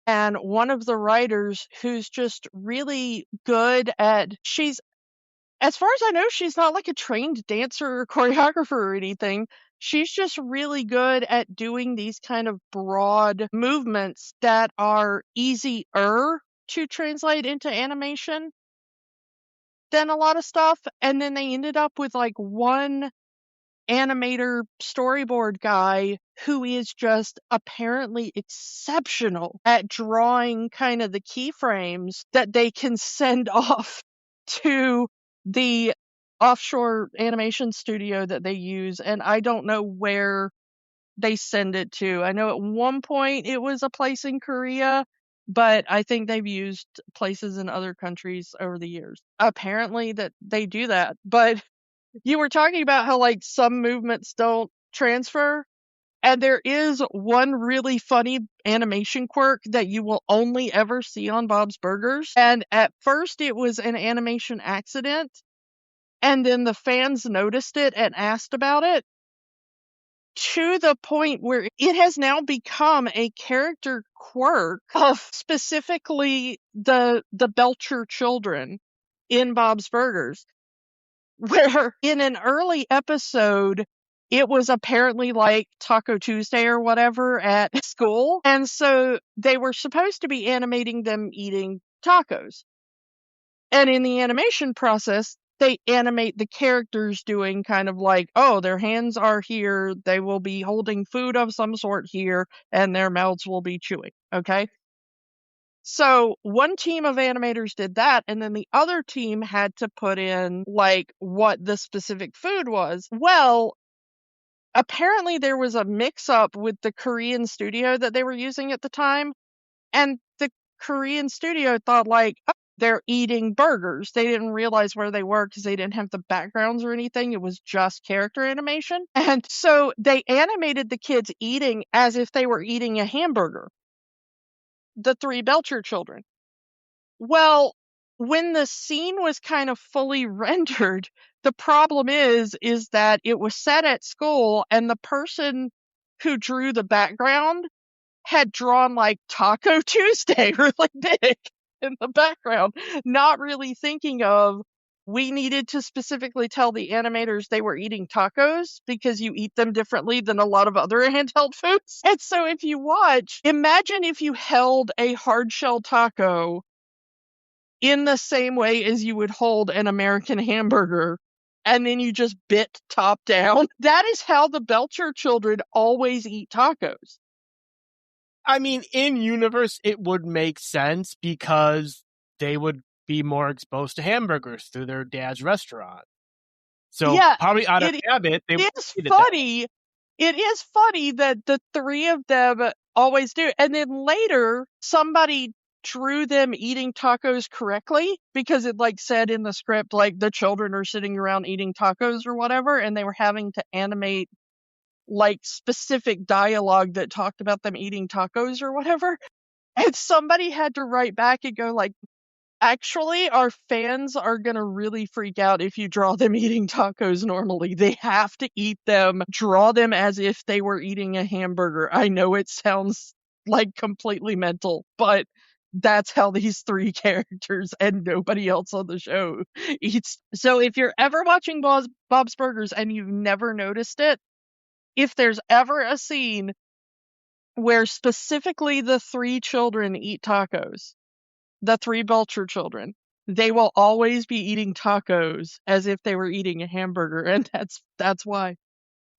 and one of the writers who's just really good at, as far as I know, she's not like a trained dancer or choreographer or anything. She's just really good at doing these kind of broad movements that are easier to translate into animation than a lot of stuff. And then they ended up with like one animator storyboard guy who is just apparently exceptional at drawing kind of the keyframes that they can send off to the offshore animation studio that they use. And I don't know where they send it to. I know at one point it was a place in Korea, but I think they've used places in other countries over the years. Apparently that they do that. But you were talking about how like some movements don't transfer, and there is one really funny animation quirk that you will only ever see on Bob's Burgers. And at first it was an animation accident, and then the fans noticed it and asked about it, to the point where it has now become a character quirk of specifically the Belcher children in Bob's Burgers, where in an early episode, it was apparently like Taco Tuesday or whatever at school. And so they were supposed to be animating them eating tacos. And in the animation process, they animate the characters doing kind of like, oh, their hands are here, they will be holding food of some sort here, and their mouths will be chewing. Okay? So one team of animators did that, and then the other team had to put in like what the specific food was. Well, apparently there was a mix-up with the Korean studio that they were using at the time, and the Korean studio thought like, oh, they're eating burgers. They didn't realize where they were because they didn't have the backgrounds or anything. It was just character animation. And so they animated the kids eating as if they were eating a hamburger. The three Belcher children. Well, when the scene was kind of fully rendered, the problem is that it was set at school, and the person who drew the background had drawn like Taco Tuesday really big in the background, not really thinking of, we needed to specifically tell the animators they were eating tacos because you eat them differently than a lot of other handheld foods. And so if you watch, imagine if you held a hard shell taco in the same way as you would hold an American hamburger, and then you just bit top down. That is how the Belcher children always eat tacos. I mean, in universe, it would make sense because they would be more exposed to hamburgers through their dad's restaurant. So Yeah, probably out of it habit, they would is eat it that way. funny. It is funny that the three of them always do. And then later, somebody drew them eating tacos correctly because it like said in the script, like the children are sitting around eating tacos or whatever, and they were having to animate like specific dialogue that talked about them eating tacos or whatever. And somebody had to write back and go like, actually, our fans are gonna really freak out if you draw them eating tacos normally. They have to eat them, draw them as if they were eating a hamburger. I know it sounds like completely mental, but that's how these three characters and nobody else on the show eats. So if you're ever watching Bob's Burgers and you've never noticed it, if there's ever a scene where specifically the three children eat tacos, the three Belcher children, they will always be eating tacos as if they were eating a hamburger, and that's why.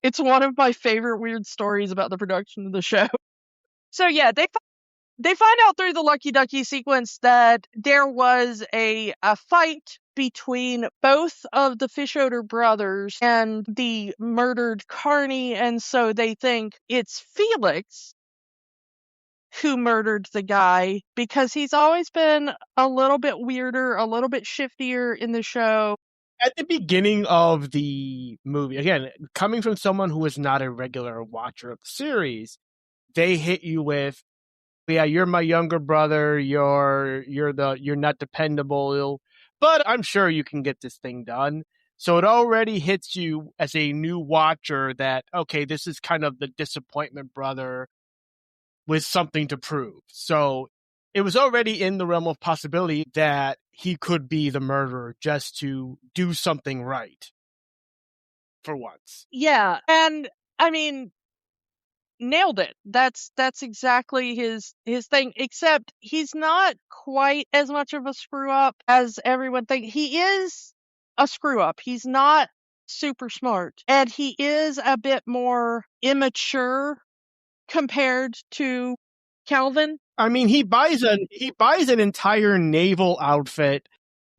It's one of my favorite weird stories about the production of the show. So yeah, they find out through the Lucky Ducky sequence that there was a fight between both of the Fischoeder brothers and the murdered Carney, and so they think it's Felix who murdered the guy because he's always been a little bit weirder, a little bit shiftier in the show. At the beginning of the movie, again, coming from someone who is not a regular watcher of the series, they hit you with, yeah, you're my younger brother, you're not dependable, but I'm sure you can get this thing done. So it already hits you as a new watcher that, okay, this is kind of the disappointment brother with something to prove. So it was already in the realm of possibility that he could be the murderer just to do something right for once. Yeah, and I mean, nailed it. That's exactly his thing, except he's not quite as much of a screw up as everyone thinks. He is a screw up. He's not super smart, and he is a bit more immature compared to Calvin. I mean, he buys an entire naval outfit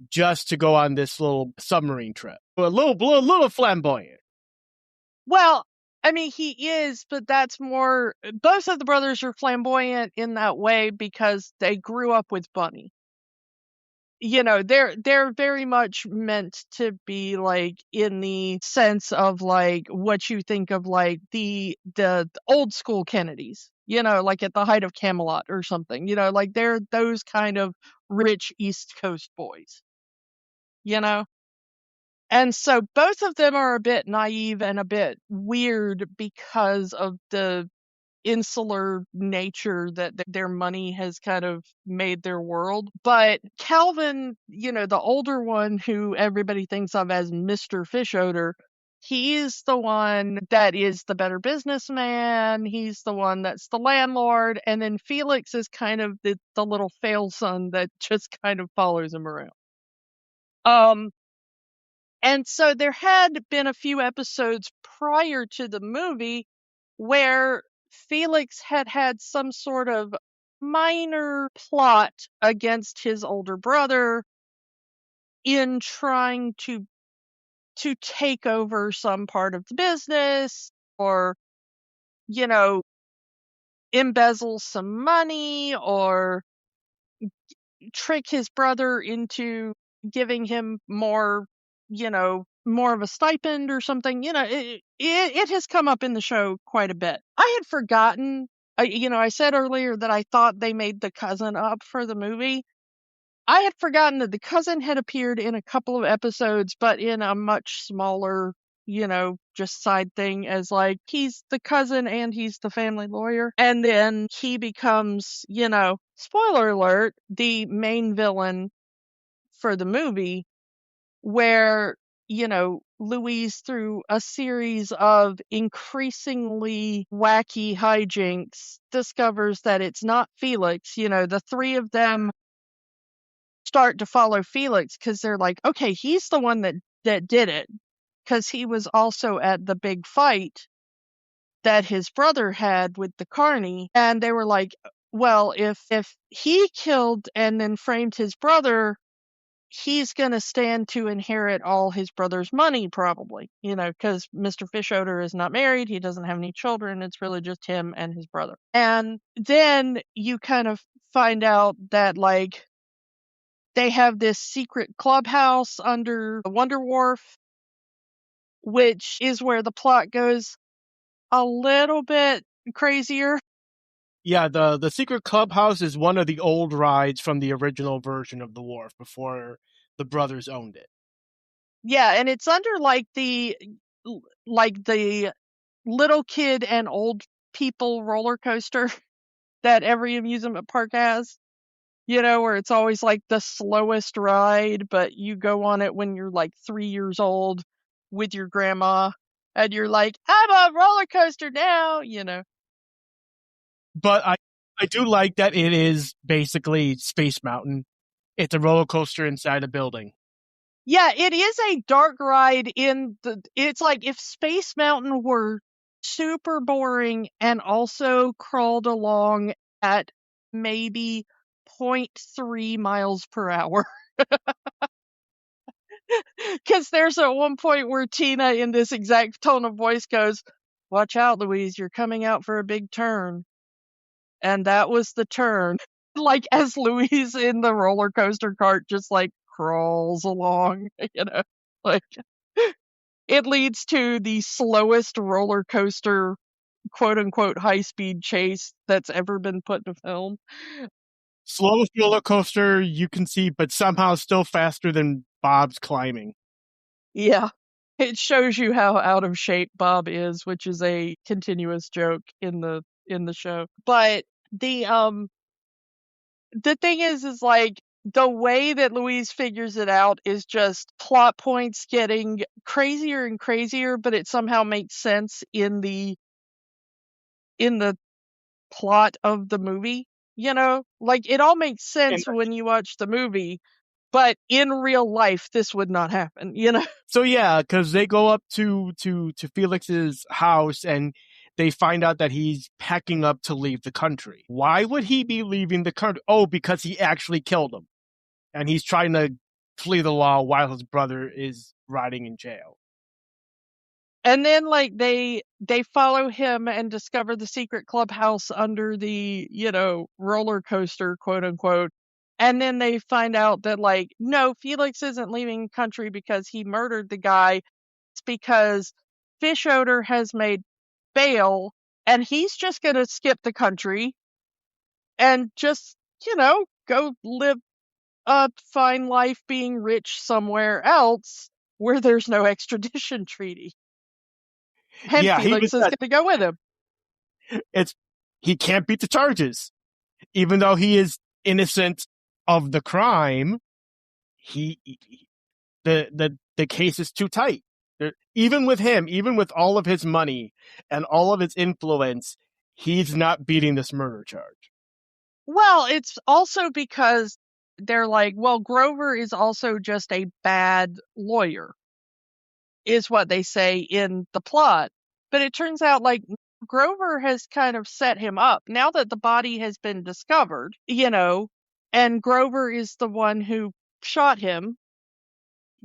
just to go on this little submarine trip. A little flamboyant. Well, I mean, he is, but that's more. Both of the brothers are flamboyant in that way because they grew up with Bunny. You know, they're very much meant to be like in the sense of like what you think of like the old school Kennedys. You know, like at the height of Camelot or something. You know, like they're those kind of rich East Coast boys. You know. And so both of them are a bit naive and a bit weird because of the insular nature that their money has kind of made their world. But Calvin, you know, the older one who everybody thinks of as Mr. Fischoeder, he's the one that is the better businessman. He's the one that's the landlord. And then Felix is kind of the little fail son that just kind of follows him around. And so there had been a few episodes prior to the movie where Felix had had some sort of minor plot against his older brother in trying to take over some part of the business or, you know, embezzle some money or trick his brother into giving him more, you know, more of a stipend or something. You know, it has come up in the show quite a bit. I had forgotten, you know, I said earlier that I thought they made the cousin up for the movie. I had forgotten that the cousin had appeared in a couple of episodes, but in a much smaller, you know, just side thing as like he's the cousin and he's the family lawyer. And then he becomes, you know, spoiler alert, the main villain for the movie where, you know, Louise, through a series of increasingly wacky hijinks, discovers that it's not Felix. You know, the three of them start to follow Felix because they're like, okay, he's the one that did it because he was also at the big fight that his brother had with the Carney. And they were like, well, if he killed and then framed his brother, he's going to stand to inherit all his brother's money, probably, because Mr. Fishoder is not married. He doesn't have any children. It's really just him and his brother. And then you kind of find out that, like, they have this secret clubhouse under Wonder Warf, which is where the plot goes a little bit crazier. Yeah, the secret clubhouse is one of the old rides from the original version of the Wharf before the brothers owned it. Yeah, and it's under like the little kid and old people roller coaster that every amusement park has. Where it's always like the slowest ride, but you go on it when you're like 3 years old with your grandma, and you're like, I'm on roller coaster now. But I do like that it is basically Space Mountain. It's a roller coaster inside a building. Yeah, it is a dark ride it's like if Space Mountain were super boring and also crawled along at maybe 0.3 miles per hour. Because there's at one point where Tina, in this exact tone of voice, goes, "Watch out, Louise, you're coming out for a big turn." And that was the turn. Like, as Louise in the roller coaster cart just like crawls along, like it leads to the slowest roller coaster, quote unquote, high speed chase that's ever been put to film. Slowest roller coaster you can see, but somehow still faster than Bob's climbing. Yeah. It shows you how out of shape Bob is, which is a continuous joke in the show. But the thing is like the way that Louise figures it out is just plot points getting crazier and crazier, but it somehow makes sense in the plot of the movie. Like it all makes And sense when you watch the movie, but in real life this would not happen. so yeah, because they go up to Felix's house and they find out that he's packing up to leave the country. Why would he be leaving the country? Oh, because he actually killed him, and he's trying to flee the law while his brother is rotting in jail. And then like they follow him and discover the secret clubhouse under the, roller coaster, quote unquote. And then they find out that like, no, Felix isn't leaving country because he murdered the guy. It's because Fish Odor has made bail and he's just going to skip the country and just, go live a fine life being rich somewhere else where there's no extradition treaty. And Yeah, he Felix was is that. going to go with him. It's he can't beat the charges, even though he is innocent of the crime. The case is too tight. Even with him, even with all of his money and all of his influence, he's not beating this murder charge. Well, it's also because they're like, well, Grover is also just a bad lawyer, is what they say in the plot. But it turns out like Grover has kind of set him up now that the body has been discovered, and Grover is the one who shot him.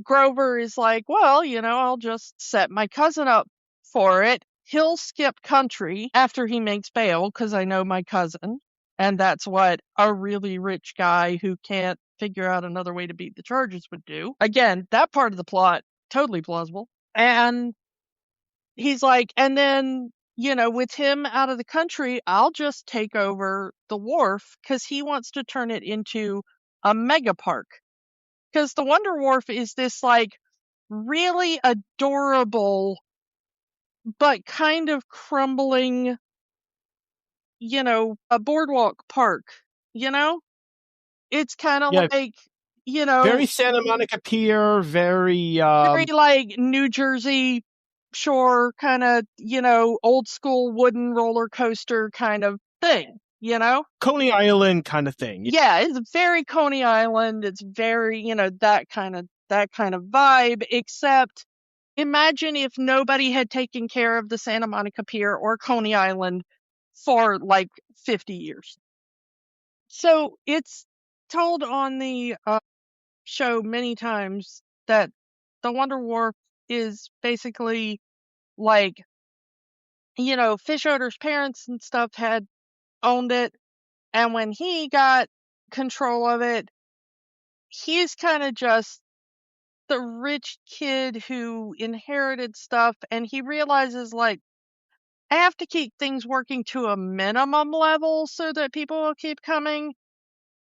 Grover is like, well, I'll just set my cousin up for it. He'll skip country after he makes bail because I know my cousin. And that's what a really rich guy who can't figure out another way to beat the charges would do. Again, that part of the plot, totally plausible. And he's like, and then, with him out of the country, I'll just take over the wharf because he wants to turn it into a mega park. Because the Wonder Warf is this like really adorable but kind of crumbling, a boardwalk park, It's kind of Yeah, like, very Santa Monica Pier, very very like New Jersey Shore kind of, old school wooden roller coaster kind of thing, Coney Island kind of thing. Yeah, it's very Coney Island. It's very, that kind of vibe, except imagine if nobody had taken care of the Santa Monica Pier or Coney Island for like 50 years. So it's told on the show many times that the Wonder Warf is basically like, Fischoeder's parents and stuff had owned it, and when he got control of it, he's kind of just the rich kid who inherited stuff, and he realizes, like, I have to keep things working to a minimum level so that people will keep coming.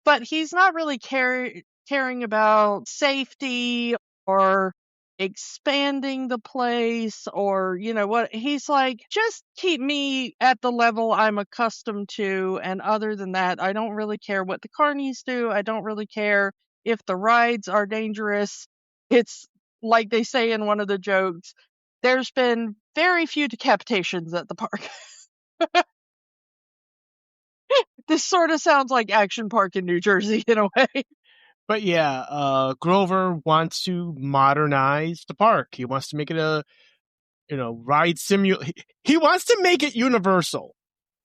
But he's not really caring about safety or expanding the place or, what. He's like, just keep me at the level I'm accustomed to. And other than that, I don't really care what the carnies do. I don't really care if the rides are dangerous. It's like they say in one of the jokes, there's been very few decapitations at the park. This sort of sounds like Action Park in New Jersey in a way. But yeah, Grover wants to modernize the park. He wants to make it a, ride simulator. He wants to make it universal.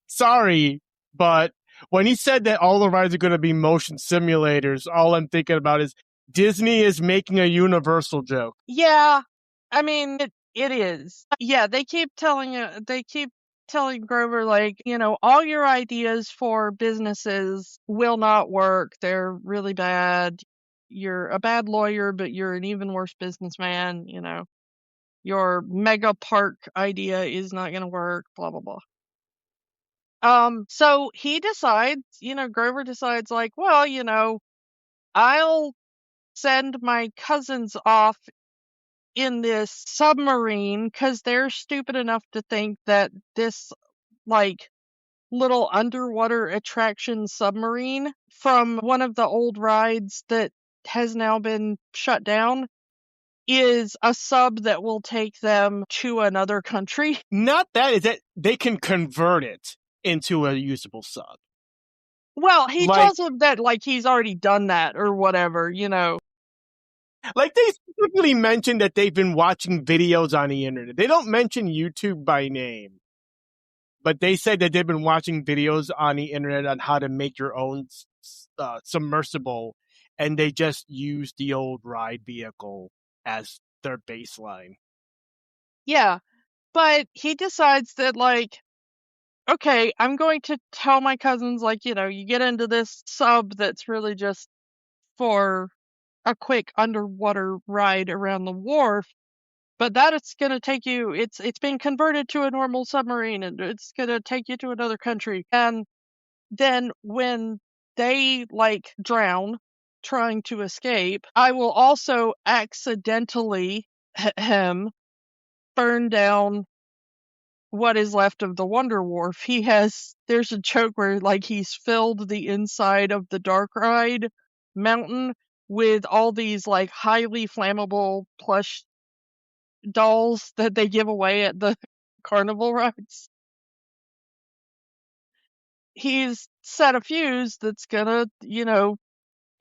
Sorry, but when he said that all the rides are going to be motion simulators, all I'm thinking about is Disney is making a universal joke. Yeah, I mean, it is. Yeah, they keep telling Grover, like, all your ideas for businesses will not work. They're really bad. You're a bad lawyer, but you're an even worse businessman. Your mega park idea is not going to work. Blah blah blah. So he decides, Grover decides, like, well, I'll send my cousins off in this submarine because they're stupid enough to think that this, like, little underwater attraction submarine from one of the old rides that has now been shut down is a sub that will take them to another country. Not that, is that they can convert it into a usable sub. Well, he tells him that, like, he's already done that or whatever, Like, they specifically mentioned that they've been watching videos on the internet. They don't mention YouTube by name, but they said that they've been watching videos on the internet on how to make your own submersible, and they just use the old ride vehicle as their baseline. Yeah, but he decides that, like, okay, I'm going to tell my cousins, like, you get into this sub that's really just for a quick underwater ride around the wharf, but that it's going to take you, it's been converted to a normal submarine and it's going to take you to another country. And then when they, like, drown trying to escape, I will also accidentally burn down what is left of the Wonder Warf. There's a joke where, like, he's filled the inside of the Dark Ride mountain with all these, like, highly flammable plush dolls that they give away at the carnival rides. He's set a fuse that's gonna,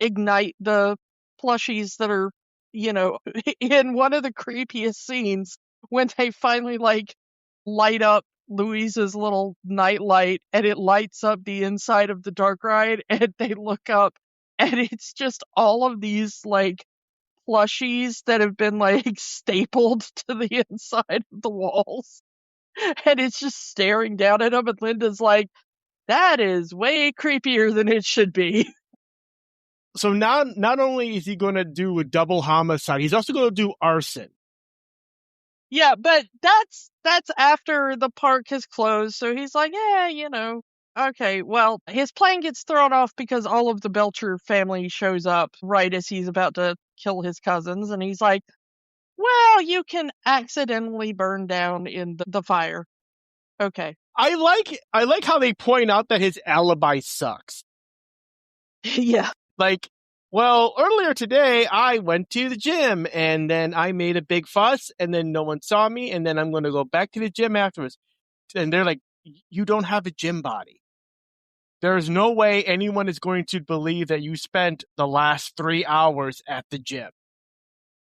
ignite the plushies that are, in one of the creepiest scenes when they finally, like, light up Louise's little night light and it lights up the inside of the Dark Ride, and they look up and it's just all of these, like, plushies that have been, like, stapled to the inside of the walls. And it's just staring down at them, and Linda's like, that is way creepier than it should be. So now, not only is he going to do a double homicide, he's also going to do arson. Yeah, but that's after the park has closed, so he's like, yeah, okay, well, his plan gets thrown off because all of the Belcher family shows up right as he's about to kill his cousins, and he's like, well, you can accidentally burn down in the fire. Okay. I like how they point out that his alibi sucks. Yeah. Like, well, earlier today, I went to the gym and then I made a big fuss and then no one saw me and then I'm going to go back to the gym afterwards. And they're like, you don't have a gym body. There is no way anyone is going to believe that you spent the last 3 hours at the gym.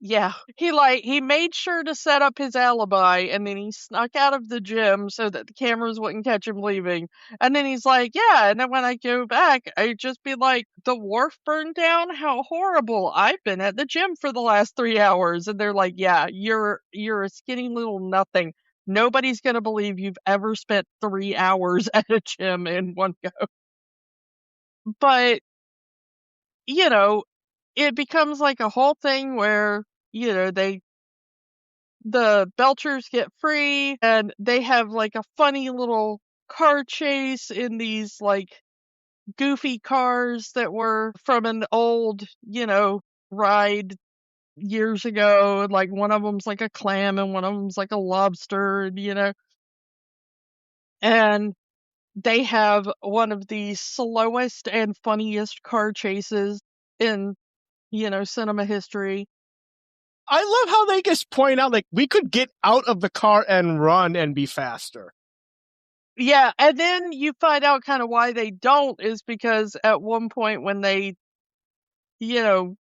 Yeah, he made sure to set up his alibi, and then he snuck out of the gym so that the cameras wouldn't catch him leaving. And then he's like, "Yeah," and then when I go back, I'd just be like, "The wharf burned down? How horrible. I've been at the gym for the last 3 hours." And they're like, "Yeah, you're a skinny little nothing. Nobody's gonna believe you've ever spent 3 hours at a gym in one go." But, you know, it becomes like a whole thing where, the Belchers get free and they have like a funny little car chase in these like goofy cars that were from an old, ride years ago. Like one of them's like a clam and one of them's like a lobster, and they have one of the slowest and funniest car chases in, cinema history. I love how they just point out, like, we could get out of the car and run and be faster. Yeah, and then you find out kind of why they don't is because at one point when they, you know,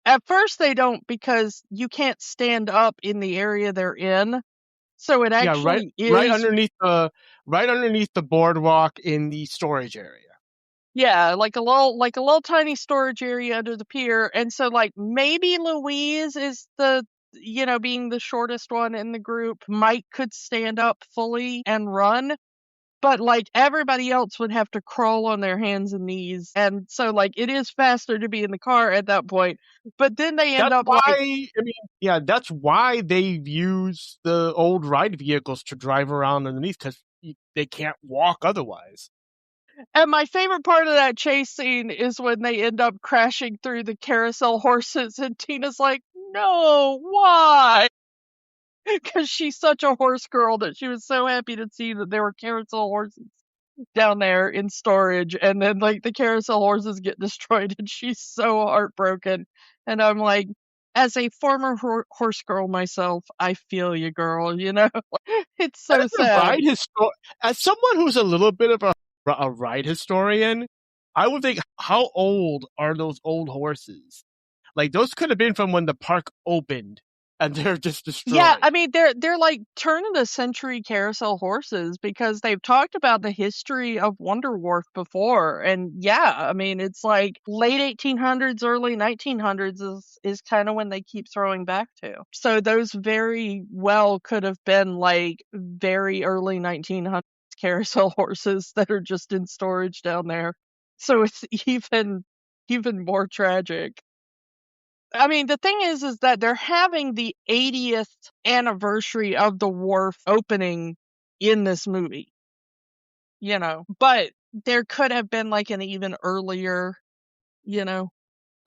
at first they don't because you can't stand up in the area they're in. So it Yeah, actually right is, underneath the boardwalk in the storage area. yeah, like a little tiny storage area under the pier. And so like maybe Louise is being the shortest one in the group, Mike could stand up fully and run. But, like, everybody else would have to crawl on their hands and knees, and so, like, it is faster to be in the car at that point, but then they end That's up, why, like, I mean, yeah, that's why they've used the old ride vehicles to drive around underneath, because they can't walk otherwise. and my favorite part of that chase scene is when they end up crashing through the carousel horses, and Tina's like, "No, why?" Because she's such a horse girl that she was so happy to see that there were carousel horses down there in storage, and then like the carousel horses get destroyed and she's so heartbroken. And I'm like, as a former horse girl myself, I feel you, girl, it's As so a sad. as someone who's a little bit of a ride historian, I would think, how old are those old horses? Like, those could have been from when the park opened, and they're just Yeah, destroyed. I mean they're like turn of the century carousel horses because they've talked about the history of Wonder Warf before. And yeah, I mean it's like late 1800s, early 1900s is kind of when they keep throwing back to. So those very well could have been like very early 1900s carousel horses that are just in storage down there. So it's even more tragic. I mean, the thing is that they're having the 80th anniversary of the wharf opening in this movie, but there could have been like an even earlier, you know,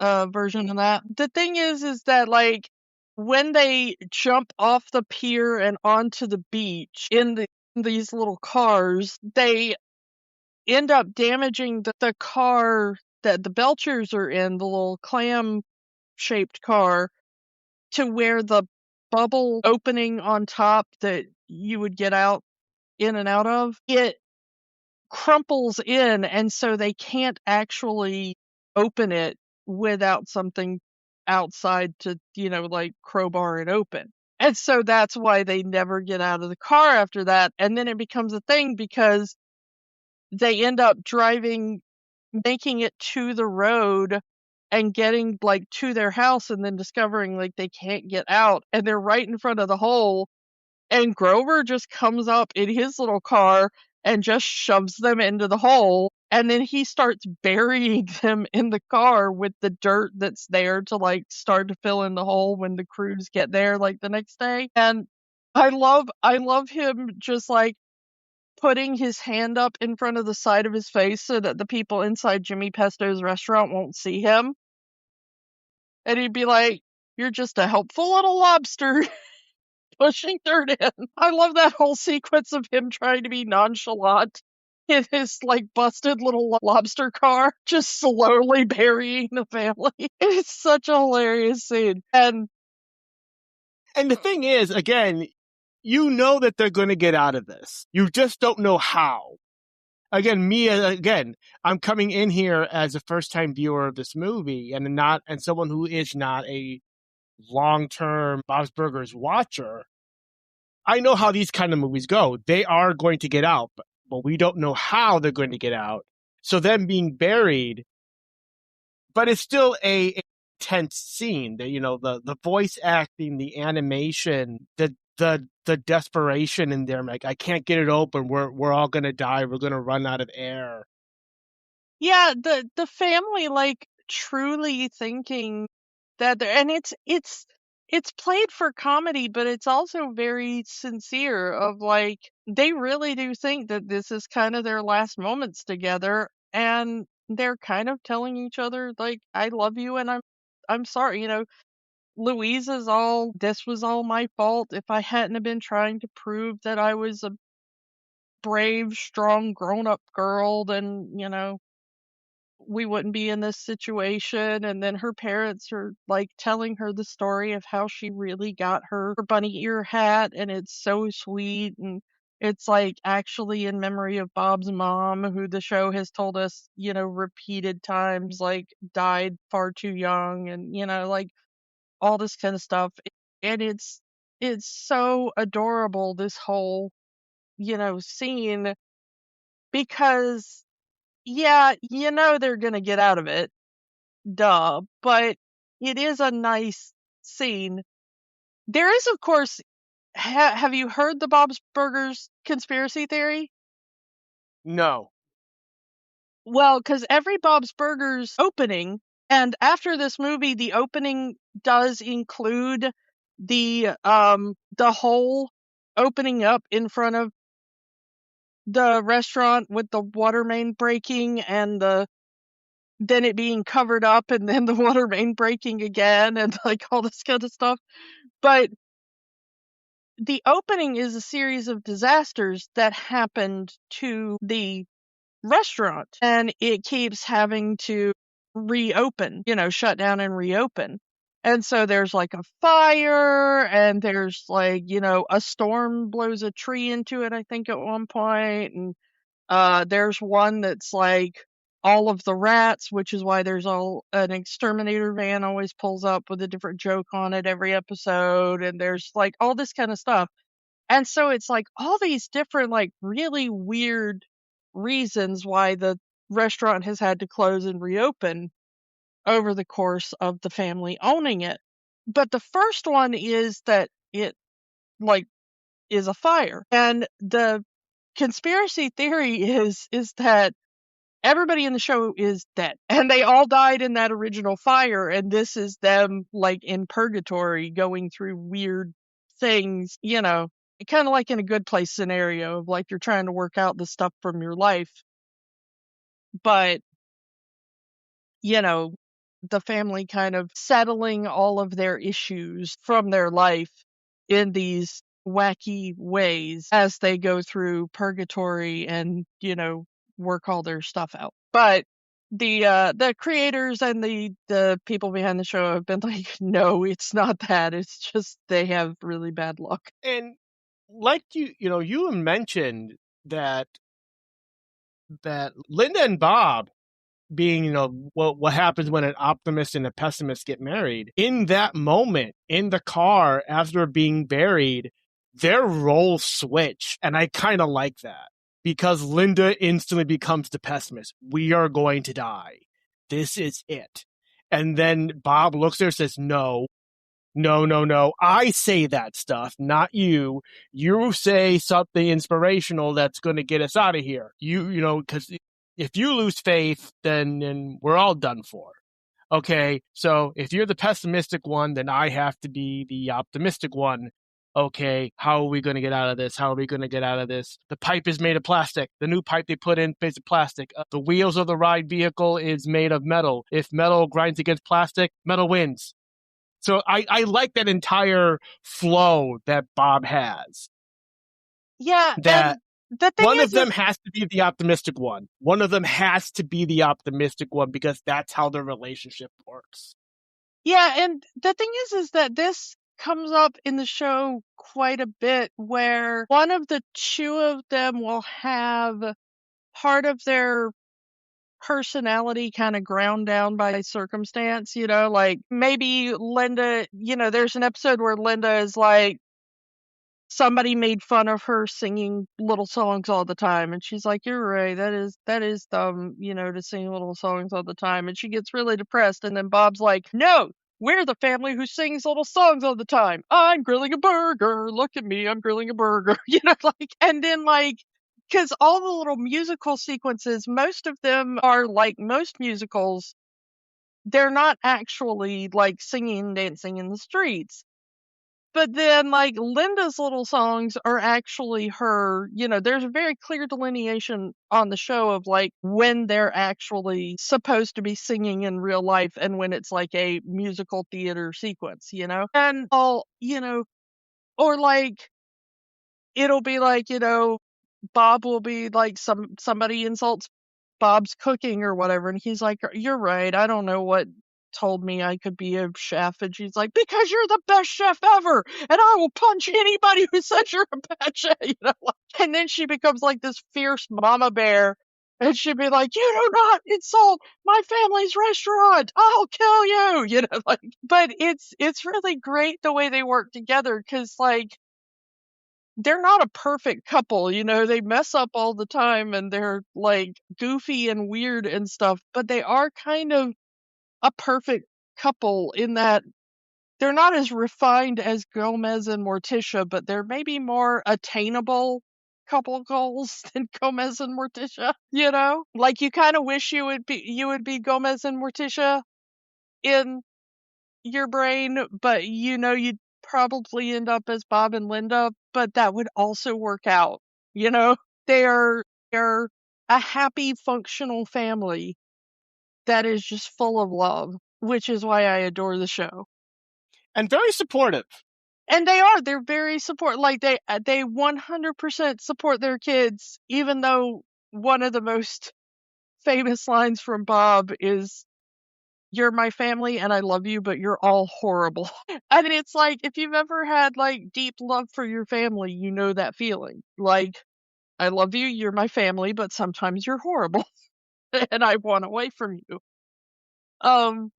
version of that. The thing is that like when they jump off the pier and onto the beach in these little cars, they end up damaging the car that the Belchers are in, the little clam shaped car, to where the bubble opening on top that you would get out in and out of, it crumples in, and so they can't actually open it without something outside to, like crowbar it open. And so that's why they never get out of the car after that. And then it becomes a thing because they end up making it to the road and getting like to their house and then discovering like they can't get out and they're right in front of the hole, and Grover just comes up in his little car and just shoves them into the hole, and then he starts burying them in the car with the dirt that's there to like start to fill in the hole when the crews get there like the next day. And I love him just like putting his hand up in front of the side of his face so that the people inside Jimmy Pesto's restaurant won't see him. And he'd be like, "You're just a helpful little lobster pushing dirt in." I love that whole sequence of him trying to be nonchalant in his like busted little lobster car, just slowly burying the family. It's such a hilarious scene. And the thing is, again, you know that they're going to get out of this. You just don't know how. Again, I'm coming in here as a first time viewer of this movie and someone who is not a long-term Bob's Burgers watcher, I know how these kind of movies go. They are going to get out, but we don't know how they're going to get out. So them being buried, but it's still a tense scene. The voice acting, the animation, the desperation in there. Like, I can't get it open. We're all gonna die. We're gonna run out of air. Yeah, the family like truly thinking that and it's played for comedy, but it's also very sincere of like they really do think that this is kind of their last moments together, and they're kind of telling each other like I love you and I'm sorry, Louisa's all this was all my fault. If I hadn't have been trying to prove that I was a brave, strong, grown-up girl, then, we wouldn't be in this situation. And then her parents are like telling her the story of how she really got her bunny ear hat, and it's so sweet. And it's like actually in memory of Bob's mom, who the show has told us, repeated times, like died far too young, and like all this kind of stuff. And it's so adorable, this whole, scene, because yeah, they're gonna get out of it, duh, but it is a nice scene. There is, of course, have you heard the Bob's Burgers conspiracy theory? No. Well, because every Bob's Burgers opening, and after this movie, the opening does include the whole opening up in front of the restaurant with the water main breaking and then it being covered up and then the water main breaking again and like all this kind of stuff. But the opening is a series of disasters that happened to the restaurant, and it keeps having to reopen, shut down and reopen. And so there's like a fire, and there's like, a storm blows a tree into it, I think, at one point. And there's one that's like all of the rats, which is why there's an exterminator van always pulls up with a different joke on it every episode. And there's like all this kind of stuff. And so it's like all these different, like really weird reasons why the restaurant has had to close and reopen over the course of the family owning it. But the first one is that it like is a fire. And the conspiracy theory is that everybody in the show is dead and they all died in that original fire, and this is them like in purgatory going through weird things, kind of like in a Good Place scenario of like you're trying to work out the stuff from your life, but the family kind of settling all of their issues from their life in these wacky ways as they go through purgatory and, work all their stuff out. But the creators and the people behind the show have been like, no, it's not that. It's just they have really bad luck. And like you mentioned that Linda and Bob being, what happens when an optimist and a pessimist get married. In that moment, in the car, after being buried, their roles switch. And I kind of like that because Linda instantly becomes the pessimist. We are going to die. This is it. And then Bob looks there and says, no, no, no, no. I say that stuff, not you. You say something inspirational that's going to get us out of here. Because if you lose faith, then we're all done for. Okay, so if you're the pessimistic one, then I have to be the optimistic one. Okay, how are we going to get out of this? How are we going to get out of this? The pipe is made of plastic. The new pipe they put in is plastic. The wheels of the ride vehicle is made of metal. If metal grinds against plastic, metal wins. So I like that entire flow that Bob has. Yeah, That and the thing one of is them has to be the optimistic one. One of them has to be the optimistic one because that's how their relationship works. yeah, and the thing is that this comes up in the show quite a bit, where one of the two of them will have part of their personality kind of ground down by circumstance, you know, like maybe Linda, you know, there's an episode where Linda is like, somebody made fun of her singing little songs all the time, and she's like, "You're right, that is dumb, you know, to sing little songs all the time." And she gets really depressed, and then Bob's like, "No, we're the family who sings little songs all the time. I'm grilling a burger. Look at me, I'm grilling a burger." You know, like, and then like, because all the little musical sequences, most of them are like most musicals, they're not actually like singing and dancing in the streets. But then, like, Linda's little songs are actually her, you know, there's a very clear delineation on the show of, like, when they're actually supposed to be singing in real life and when it's like a musical theater sequence, you know? And all, you know, or like, it'll be like, you know, Bob will be like somebody insults Bob's cooking or whatever, and he's like, "You're right. I don't know what told me I could be a chef." And she's like, "Because you're the best chef ever, and I will punch anybody who says you're a bad chef." You know, like, and then she becomes like this fierce mama bear, and she'd be like, "You do not insult my family's restaurant. I'll kill you." You know, like, but it's really great the way they work together because like they're not a perfect couple, you know, they mess up all the time and they're like goofy and weird and stuff, but they are kind of a perfect couple in that they're not as refined as Gomez and Morticia, but they're maybe more attainable couple goals than Gomez and Morticia, you know? Like you kind of wish you would be Gomez and Morticia in your brain, but you know you'd probably end up as Bob and Linda, but that would also work out. You know, they're a happy, functional family that is just full of love, which is why I adore the show. And very supportive. And they're very like they 100% support their kids, even though one of the most famous lines from Bob is, "You're my family and I love you, but you're all horrible." And it's like, if you've ever had like deep love for your family, you know that feeling. Like, I love you, you're my family, but sometimes you're horrible and I want away from you. Um,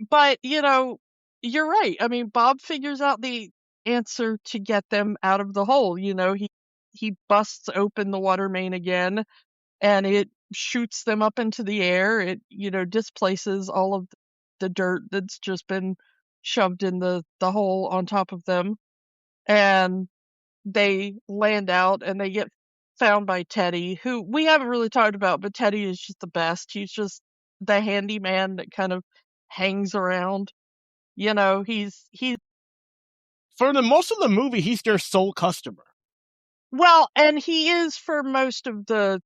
but you know, you're right. I mean, Bob figures out the answer to get them out of the hole. You know, he busts open the water main again and it shoots them up into the air. It, you know, displaces all of the dirt that's just been shoved in the hole on top of them. And they land out and they get found by Teddy, who we haven't really talked about, but Teddy is just the best. He's just the handyman that kind of hangs around. You know, he's For the most of the movie, he's their sole customer. well, and he is for most of the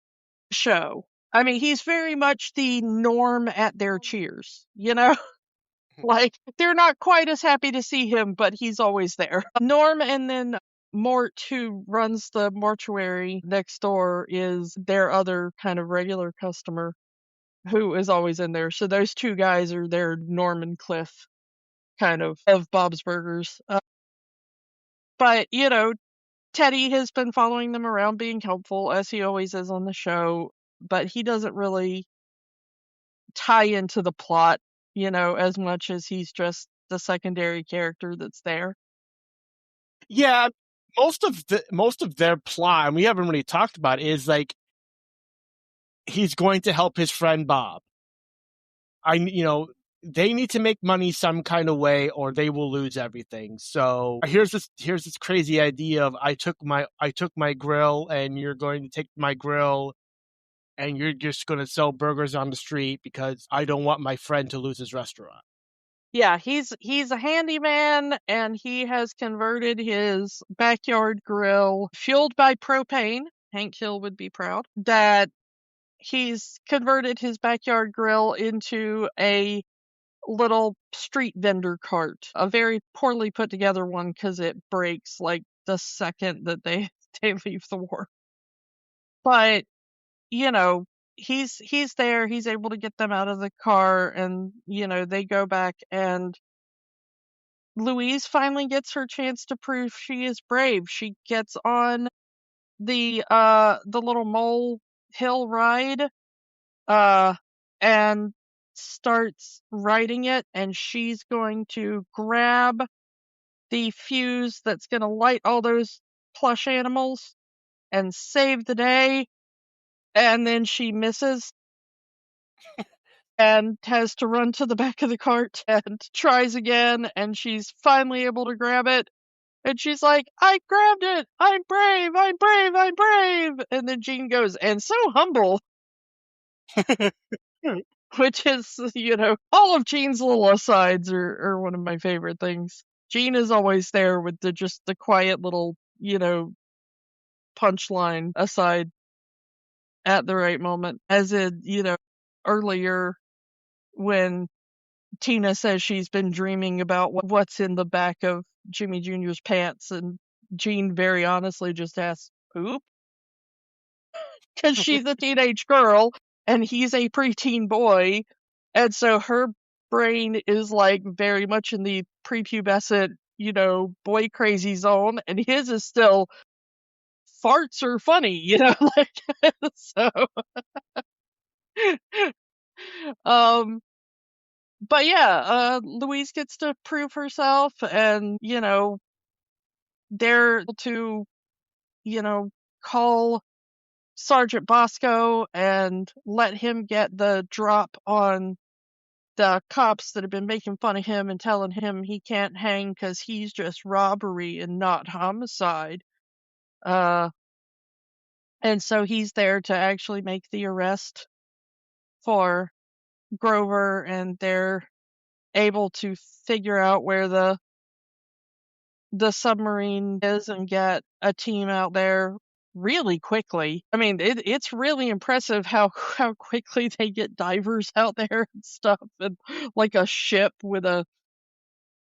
show. I mean, he's very much the Norm at their cheers, you know? Like, they're not quite as happy to see him, but he's always there. Norm and then Mort, who runs the mortuary next door, is their other kind of regular customer who is always in there. So those two guys are their Norm and Cliff kind of Bob's Burgers. But, you know, Teddy has been following them around being helpful, as he always is on the show, but he doesn't really tie into the plot, you know, as much as he's just the secondary character that's there. Yeah, most of their plot, and we haven't really talked about it, is like he's going to help his friend Bob. You know, they need to make money some kind of way or they will lose everything. So here's this crazy idea of I took my grill and you're going to take my grill and you're just going to sell burgers on the street because I don't want my friend to lose his restaurant. Yeah, he's a handyman and he has converted his backyard grill fueled by propane. Hank Hill would be proud that he's converted his backyard grill into a little street vendor cart, a very poorly put together one because it breaks like the second that they they leave the war. But you know, he's there, he's able to get them out of the car, and you know, they go back, and Louise finally gets her chance to prove she is brave. She gets on the little mole hill ride and starts writing it, and she's going to grab the fuse that's going to light all those plush animals and save the day, and then she misses and has to run to the back of the cart and tries again, and she's finally able to grab it. And she's like, I grabbed it! I'm brave! I'm brave! I'm brave! And then Jean goes, and so humble, which is, all of Jean's little asides are one of my favorite things. Jean is always there with just the quiet little, punchline aside at the right moment. As in, earlier when Tina says she's been dreaming about what's in the back of Jimmy Jr.'s pants, and Jean very honestly just asks, poop? Because she's a teenage girl and he's a preteen boy, and so her brain is like very much in the prepubescent, boy crazy zone, and his is still farts are funny, like so. um but yeah, Louise gets to prove herself, and they're able to, call Sergeant Bosco and let him get the drop on the cops that have been making fun of him and telling him he can't hang because he's just robbery and not homicide. And so he's there to actually make the arrest for Grover, and they're able to figure out where the submarine is and get a team out there really quickly. I mean, it's really impressive how quickly they get divers out there and stuff, and like a ship with a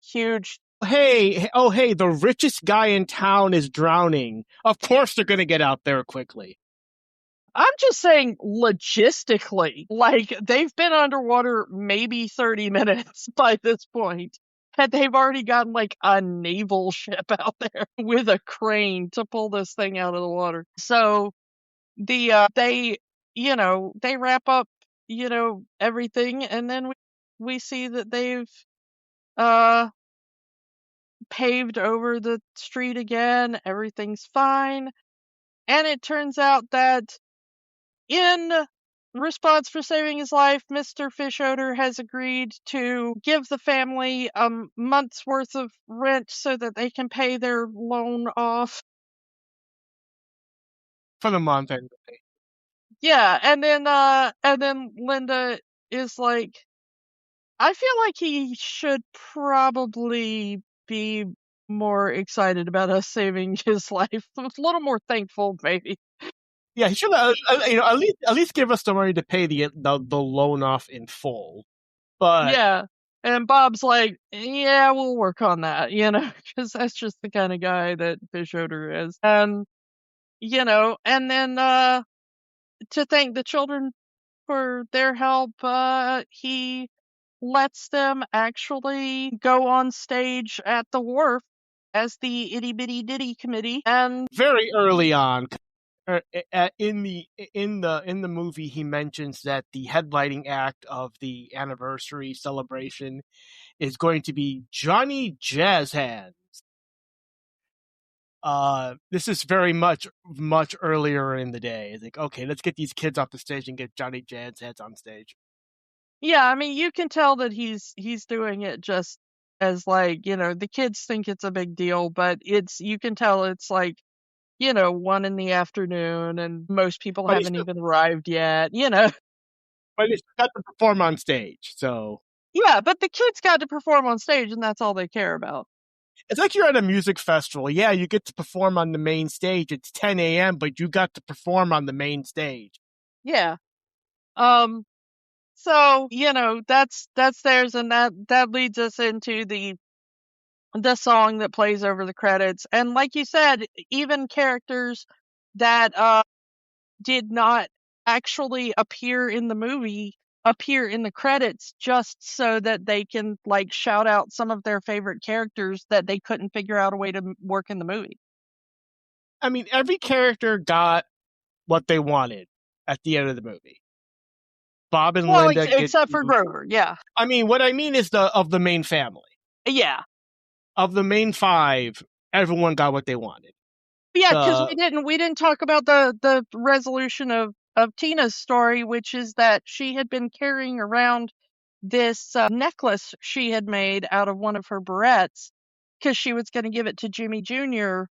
huge. Hey, oh hey, the richest guy in town is drowning. Of course they're going to get out there quickly. I'm just saying logistically, like they've been underwater maybe 30 minutes by this point, and they've already gotten like a naval ship out there with a crane to pull this thing out of the water. So they they wrap up everything, and then we see that they've uh paved over the street again. Everything's fine, and it turns out that in response for saving his life, Mr. Fishoder has agreed to give the family a month's worth of rent so that they can pay their loan off. For the month, anyway. Yeah, and then Linda is like, I feel like he should probably be more excited about us saving his life. A little more thankful, maybe. Yeah, he should, at least give us the money to pay the loan off in full. But Yeah. And Bob's like, yeah, we'll work on that, because that's just the kind of guy that Fishoder is. And, and then to thank the children for their help, he lets them actually go on stage at the wharf as the Itty Bitty Ditty Committee. And very early on, in the movie, he mentions that the headlining act of the anniversary celebration is going to be Johnny Jazz Hands. This is very much earlier in the day. It's like, okay, let's get these kids off the stage and get Johnny Jazz Hands on stage. yeah, I mean, you can tell that he's doing it just as like, the kids think it's a big deal, but you can tell it's like, 1 in the afternoon, and most people But haven't even arrived yet, but it's got to perform on stage, so Yeah, but the kids got to perform on stage, and that's all they care about. it's like you're at a music festival. Yeah, you get to perform on the main stage. It's 10 a.m., but you got to perform on the main stage. Yeah. So, that's theirs, and that leads us into the song that plays over the credits. And like you said, even characters that did not actually appear in the movie appear in the credits just so that they can like shout out some of their favorite characters that they couldn't figure out a way to work in the movie. I mean, every character got what they wanted at the end of the movie. Bob and Well, Linda get, except for Grover, yeah. I mean, what I mean is of the main family. Yeah. Of the main five, everyone got what they wanted. Yeah, because The we didn't talk about the resolution of Tina's story, which is that she had been carrying around this necklace she had made out of one of her barrettes because she was going to give it to Jimmy Jr.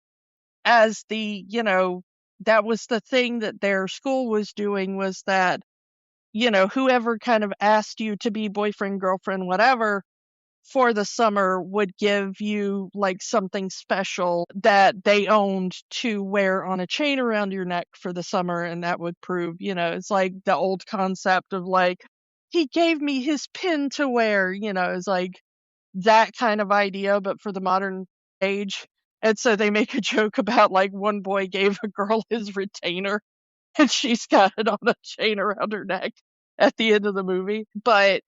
as that was the thing that their school was doing, was that, whoever kind of asked you to be boyfriend, girlfriend, whatever, for the summer would give you like something special that they owned to wear on a chain around your neck for the summer. And that would prove, it's like the old concept of like, he gave me his pin to wear, it's like that kind of idea, but for the modern age. And so they make a joke about like one boy gave a girl his retainer and she's got it on a chain around her neck at the end of the movie. But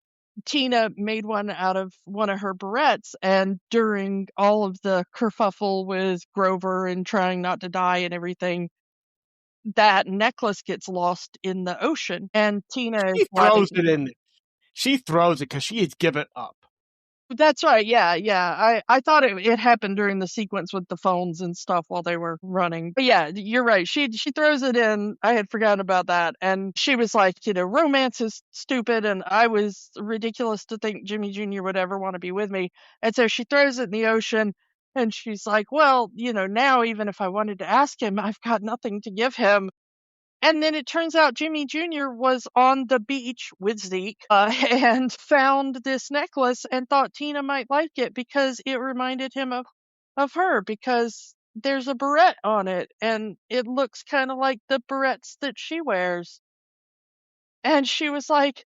Tina made one out of one of her barrettes, and during all of the kerfuffle with Grover and trying not to die and everything, that necklace gets lost in the ocean, and Tina is she like, throws it in. She throws it because she has given up. that's right. Yeah, yeah. I thought it happened during the sequence with the phones and stuff while they were running. But yeah, you're right. She throws it in. I had forgotten about that. And she was like, romance is stupid, and I was ridiculous to think Jimmy Jr. would ever want to be with me. And so she throws it in the ocean, and she's like, well, now even if I wanted to ask him, I've got nothing to give him. And then it turns out Jimmy Jr. was on the beach with Zeke and found this necklace and thought Tina might like it because it reminded him of her, because there's a barrette on it and it looks kind of like the barrettes that she wears. And she was like,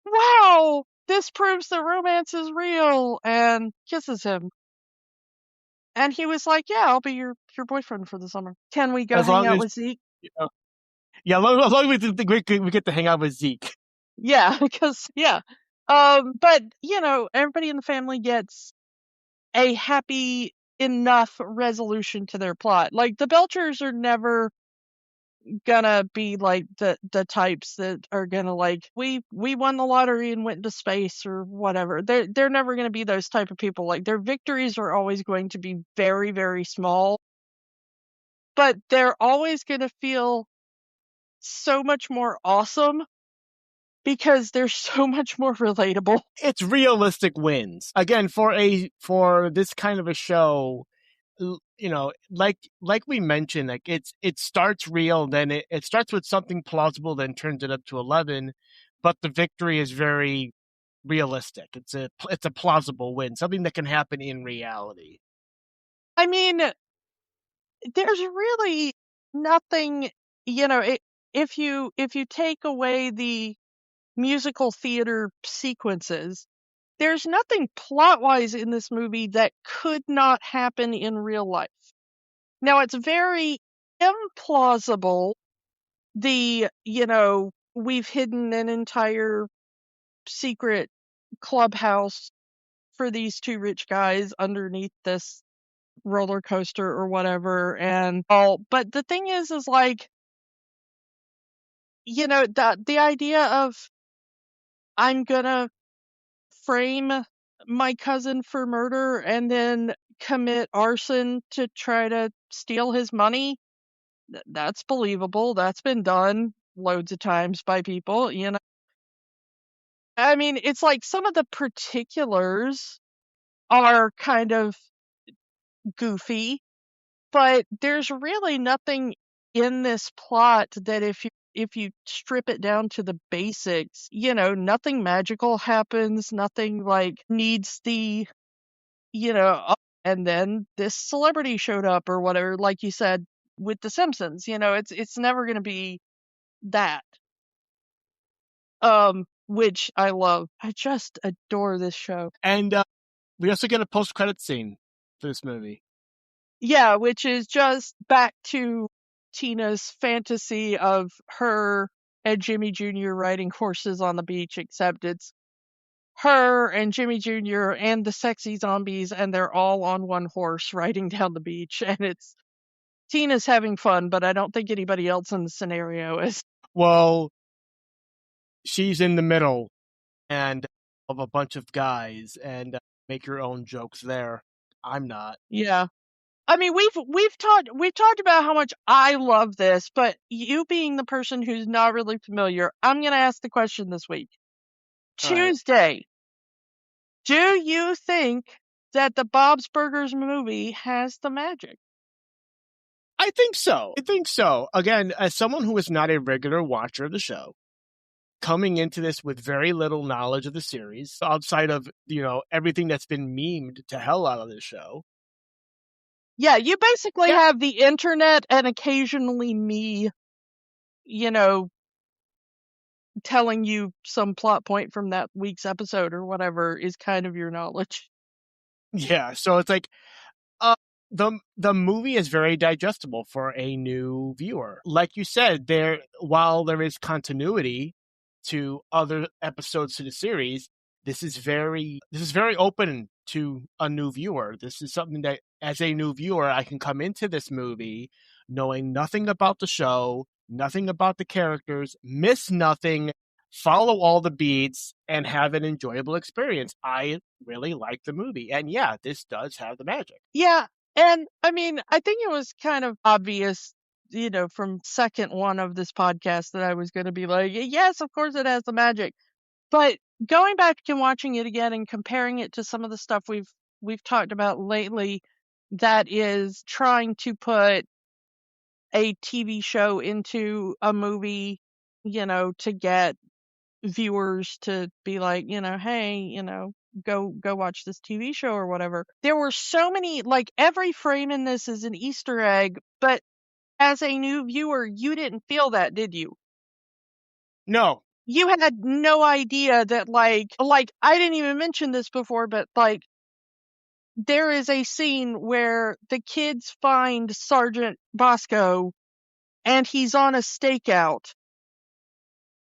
wow, this proves that romance is real, and kisses him. And he was like, yeah, I'll be your boyfriend for the summer. Can we go As hang long out as, with Zeke? yeah, as long as we get to hang out with Zeke. Yeah, because yeah. But everybody in the family gets a happy enough resolution to their plot. Like the Belchers are never gonna be like the types that are gonna like, we won the lottery and went into space or whatever. They're never gonna be those type of people. Like their victories are always going to be very, very small, but they're always gonna feel so much more awesome because they're so much more relatable. It's realistic wins. Again, for this kind of a show, like we mentioned, like it starts real, then it starts with something plausible, then turns it up to 11, but the victory is very realistic. It's a plausible win, something that can happen in reality. I mean, there's really nothing, if you take away the musical theater sequences, there's nothing plot-wise in this movie that could not happen in real life. Now, it's very implausible, we've hidden an entire secret clubhouse for these two rich guys underneath this roller coaster or whatever, and all. But the thing is like, the idea of, I'm gonna frame my cousin for murder and then commit arson to try to steal his money, that's believable. That's been done loads of times by people. I mean, it's like some of the particulars are kind of goofy, but there's really nothing in this plot that, if you strip it down to the basics, nothing magical happens, nothing like needs the, and then this celebrity showed up or whatever, like you said with The Simpsons. It's never going to be that. Which I love. I just adore this show. And we also get a post credit scene for this movie. Yeah, which is just back to Tina's fantasy of her and Jimmy Jr. riding horses on the beach, except it's her and Jimmy Jr. and the sexy zombies, and they're all on one horse riding down the beach, and it's Tina's having fun, but I don't think anybody else in the scenario is. Well, she's in the middle and of a bunch of guys and make your own jokes there. I'm not. Yeah. I mean, we've talked about how much I love this, but you being the person who's not really familiar, I'm going to ask the question this week. All right. Tuesday, do you think that the Bob's Burgers movie has the magic? I think so. I think so. Again, as someone who is not a regular watcher of the show, coming into this with very little knowledge of the series, outside of, everything that's been memed to hell out of this show. Yeah, you basically Yeah. have the internet and occasionally me, telling you some plot point from that week's episode or whatever is kind of your knowledge. Yeah. So it's like, Uh, the movie is very digestible for a new viewer. Like you said, while there is continuity to other episodes to the series, this is very open to a new viewer. This is something that, as a new viewer, I can come into this movie knowing nothing about the show, nothing about the characters, miss nothing, follow all the beats, and have an enjoyable experience. I really like the movie. And yeah, this does have the magic. Yeah, and I mean, I think it was kind of obvious, from second one of this podcast that I was going to be like, yes, of course it has the magic. But going back and watching it again and comparing it to some of the stuff we've talked about lately that is trying to put a TV show into a movie, to get viewers to be like, hey, go watch this TV show or whatever. There were so many, like every frame in this is an Easter egg, but as a new viewer, you didn't feel that, did you? No. You had no idea that like I didn't even mention this before, but like there is a scene where the kids find Sergeant Bosco and he's on a stakeout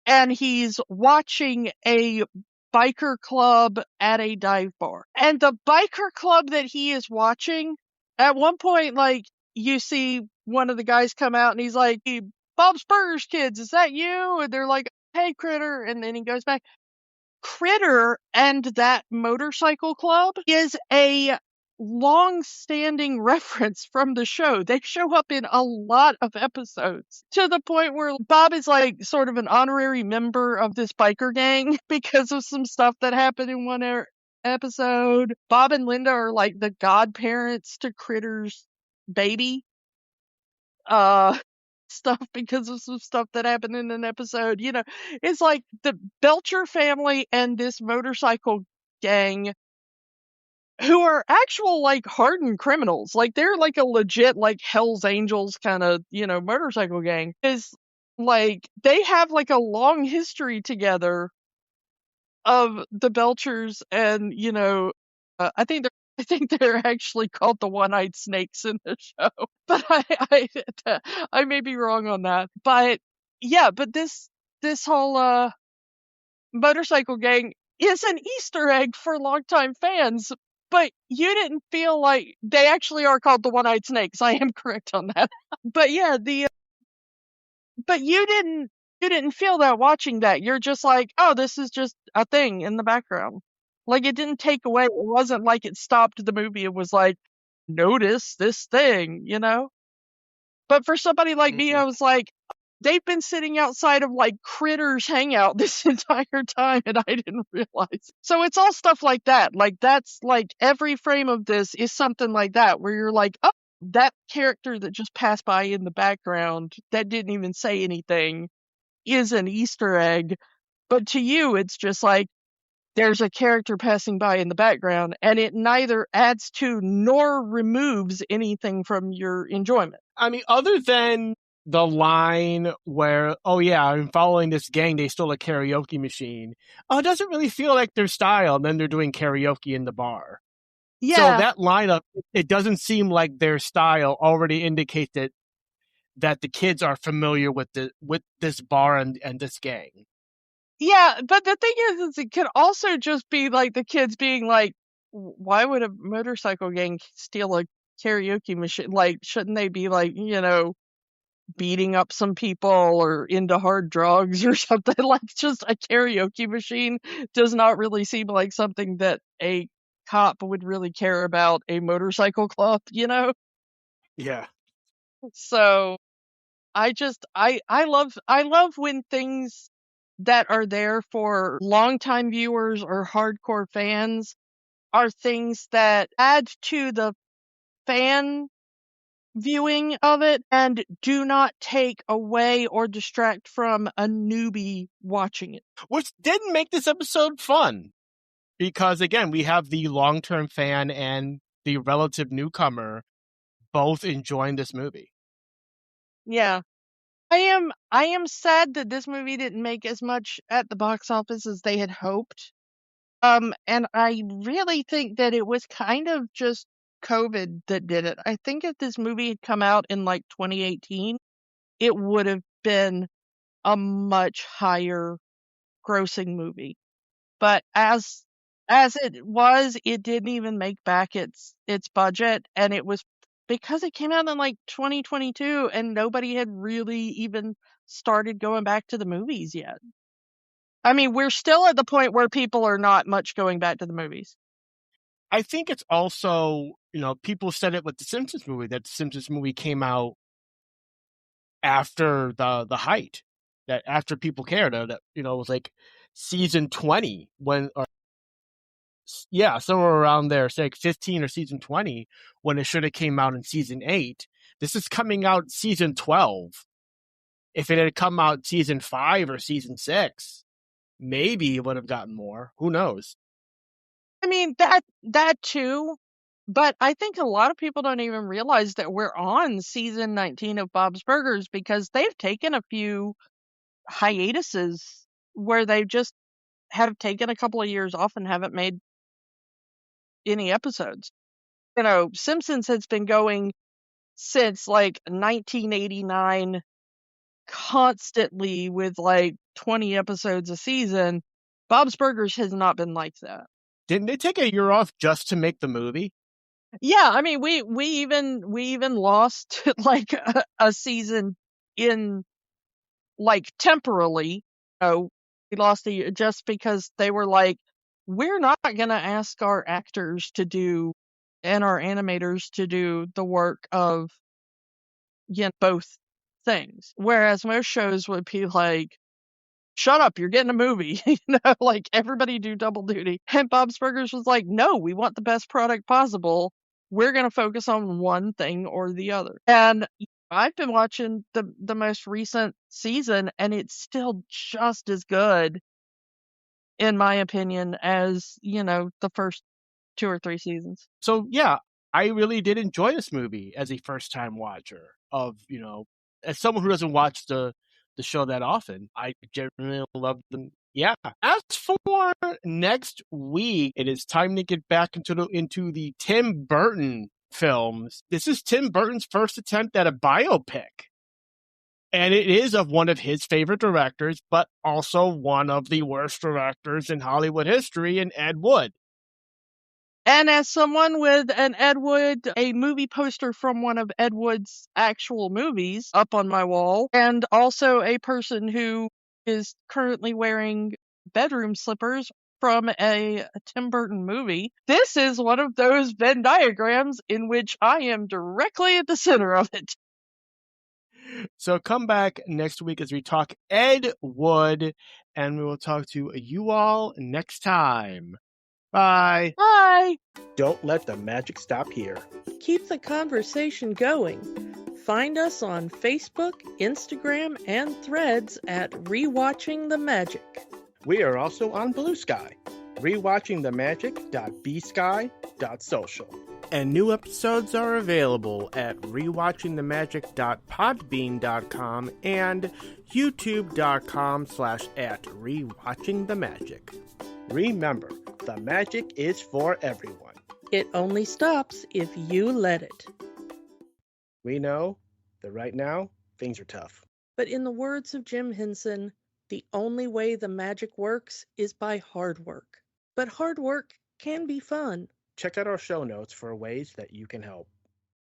and he's watching a biker club at a dive bar. And the biker club that he is watching, at one point, like, you see one of the guys come out and he's like, "Hey, Bob's Burgers kids, is that you?" And they're like, "Hey, Critter." And then he goes back. Critter and that motorcycle club is a long-standing reference from the show. They show up in a lot of episodes to the point where Bob is like sort of an honorary member of this biker gang because of some stuff that happened in one episode. Bob and Linda are like the godparents to Critter's baby. Stuff because of some stuff that happened in an episode. It's like the Belcher family and this motorcycle gang who are actual like hardened criminals. Like they're like a legit like Hell's Angels kind of, motorcycle gang. Is like they have like a long history together of the Belchers and, I think they're actually called the One-Eyed Snakes in the show, but I may be wrong on that. But yeah, but this whole motorcycle gang is an Easter egg for longtime fans. But you didn't feel like they actually are called the One-Eyed Snakes. I am correct on that. But yeah, but you didn't feel that watching that. You're just like, oh, this is just a thing in the background. Like it didn't take away. It wasn't like it stopped the movie. It was like, notice this thing, But for somebody like me, I Mm-mm. was like, they've been sitting outside of like Critters Hangout this entire time and I didn't realize. So it's all stuff like that. Like that's like every frame of this is something like that where you're like, oh, that character that just passed by in the background that didn't even say anything is an Easter egg. But to you, it's just like, there's a character passing by in the background, and it neither adds to nor removes anything from your enjoyment. I mean, other than the line where, oh yeah, I'm following this gang, they stole a karaoke machine. Oh, it doesn't really feel like their style. And then they're doing karaoke in the bar. So Yeah, that lineup, it doesn't seem like their style already indicates that the kids are familiar with this bar and this gang. yeah, but the thing is it could also just be like the kids being like, why would a motorcycle gang steal a karaoke machine? Like, shouldn't they be like, beating up some people or into hard drugs or something. Like, just a karaoke machine does not really seem like something that a cop would really care about a motorcycle club, you know? Yeah. So I love when things that are there for longtime viewers or hardcore fans are things that add to the fan viewing of it and do not take away or distract from a newbie watching it. Which didn't make this episode fun. Because again, we have the long-term fan and the relative newcomer both enjoying this movie. Yeah. I am sad that this movie didn't make as much at the box office as they had hoped. And I really think that it was kind of just COVID that did it. I think if this movie had come out in like 2018, it would have been a much higher grossing movie. But as it was, it didn't even make back its budget, and it was because it came out in like 2022 and nobody had really even started going back to the movies yet. I mean, we're still at the point where people are not much going back to the movies. I think it's also, people said it with the Simpsons movie, that the Simpsons movie came out after the height, that after people cared, that, it was like season 20 when, or yeah, somewhere around there, say like 15 or season 20, when it should have came out in season 8. This is coming out season 12. If it had come out season 5 or season 6, maybe it would have gotten more. Who knows? I mean, that too, but I think a lot of people don't even realize that we're on season 19 of Bob's Burgers because they've taken a few hiatuses where they've just have taken a couple of years off and haven't made any episodes. Simpsons has been going since like 1989 constantly with like 20 episodes a season. Bob's Burgers has not been like that. Didn't they take a year off just to make the movie? Yeah, I mean, we even lost like a season in like temporally. We lost a year just because they were like, we're not gonna ask our actors to do and our animators to do the work of both things. Whereas most shows would be like, shut up, you're getting a movie. Like everybody do double duty. And Bob's Burgers was like, no, we want the best product possible. We're going to focus on one thing or the other. And I've been watching the most recent season, and it's still just as good, in my opinion, as, the first 2 or 3 seasons. So yeah, I really did enjoy this movie as a first time watcher of, as someone who doesn't watch the show that often. I genuinely love them. Yeah. As for next week, it is time to get back into the Tim Burton films. This is Tim Burton's first attempt at a biopic. And it is of one of his favorite directors, but also one of the worst directors in Hollywood history, in Ed Wood. And as someone with an Ed Wood, a movie poster from one of Ed Wood's actual movies up on my wall, and also a person who is currently wearing bedroom slippers from a Tim Burton movie, this is one of those Venn diagrams in which I am directly at the center of it. So come back next week as we talk Ed Wood, and we will talk to you all next time. Bye. Bye. Don't let the magic stop here. Keep the conversation going. Find us on Facebook, Instagram, and Threads at Rewatching the Magic. We are also on Blue Sky, rewatchingthemagic.bsky.social. And new episodes are available at rewatchingthemagic.podbean.com and youtube.com/@rewatchingthemagic. Remember, the magic is for everyone. It only stops if you let it. We know that right now, things are tough. But in the words of Jim Henson, the only way the magic works is by hard work. But hard work can be fun. Check out our show notes for ways that you can help.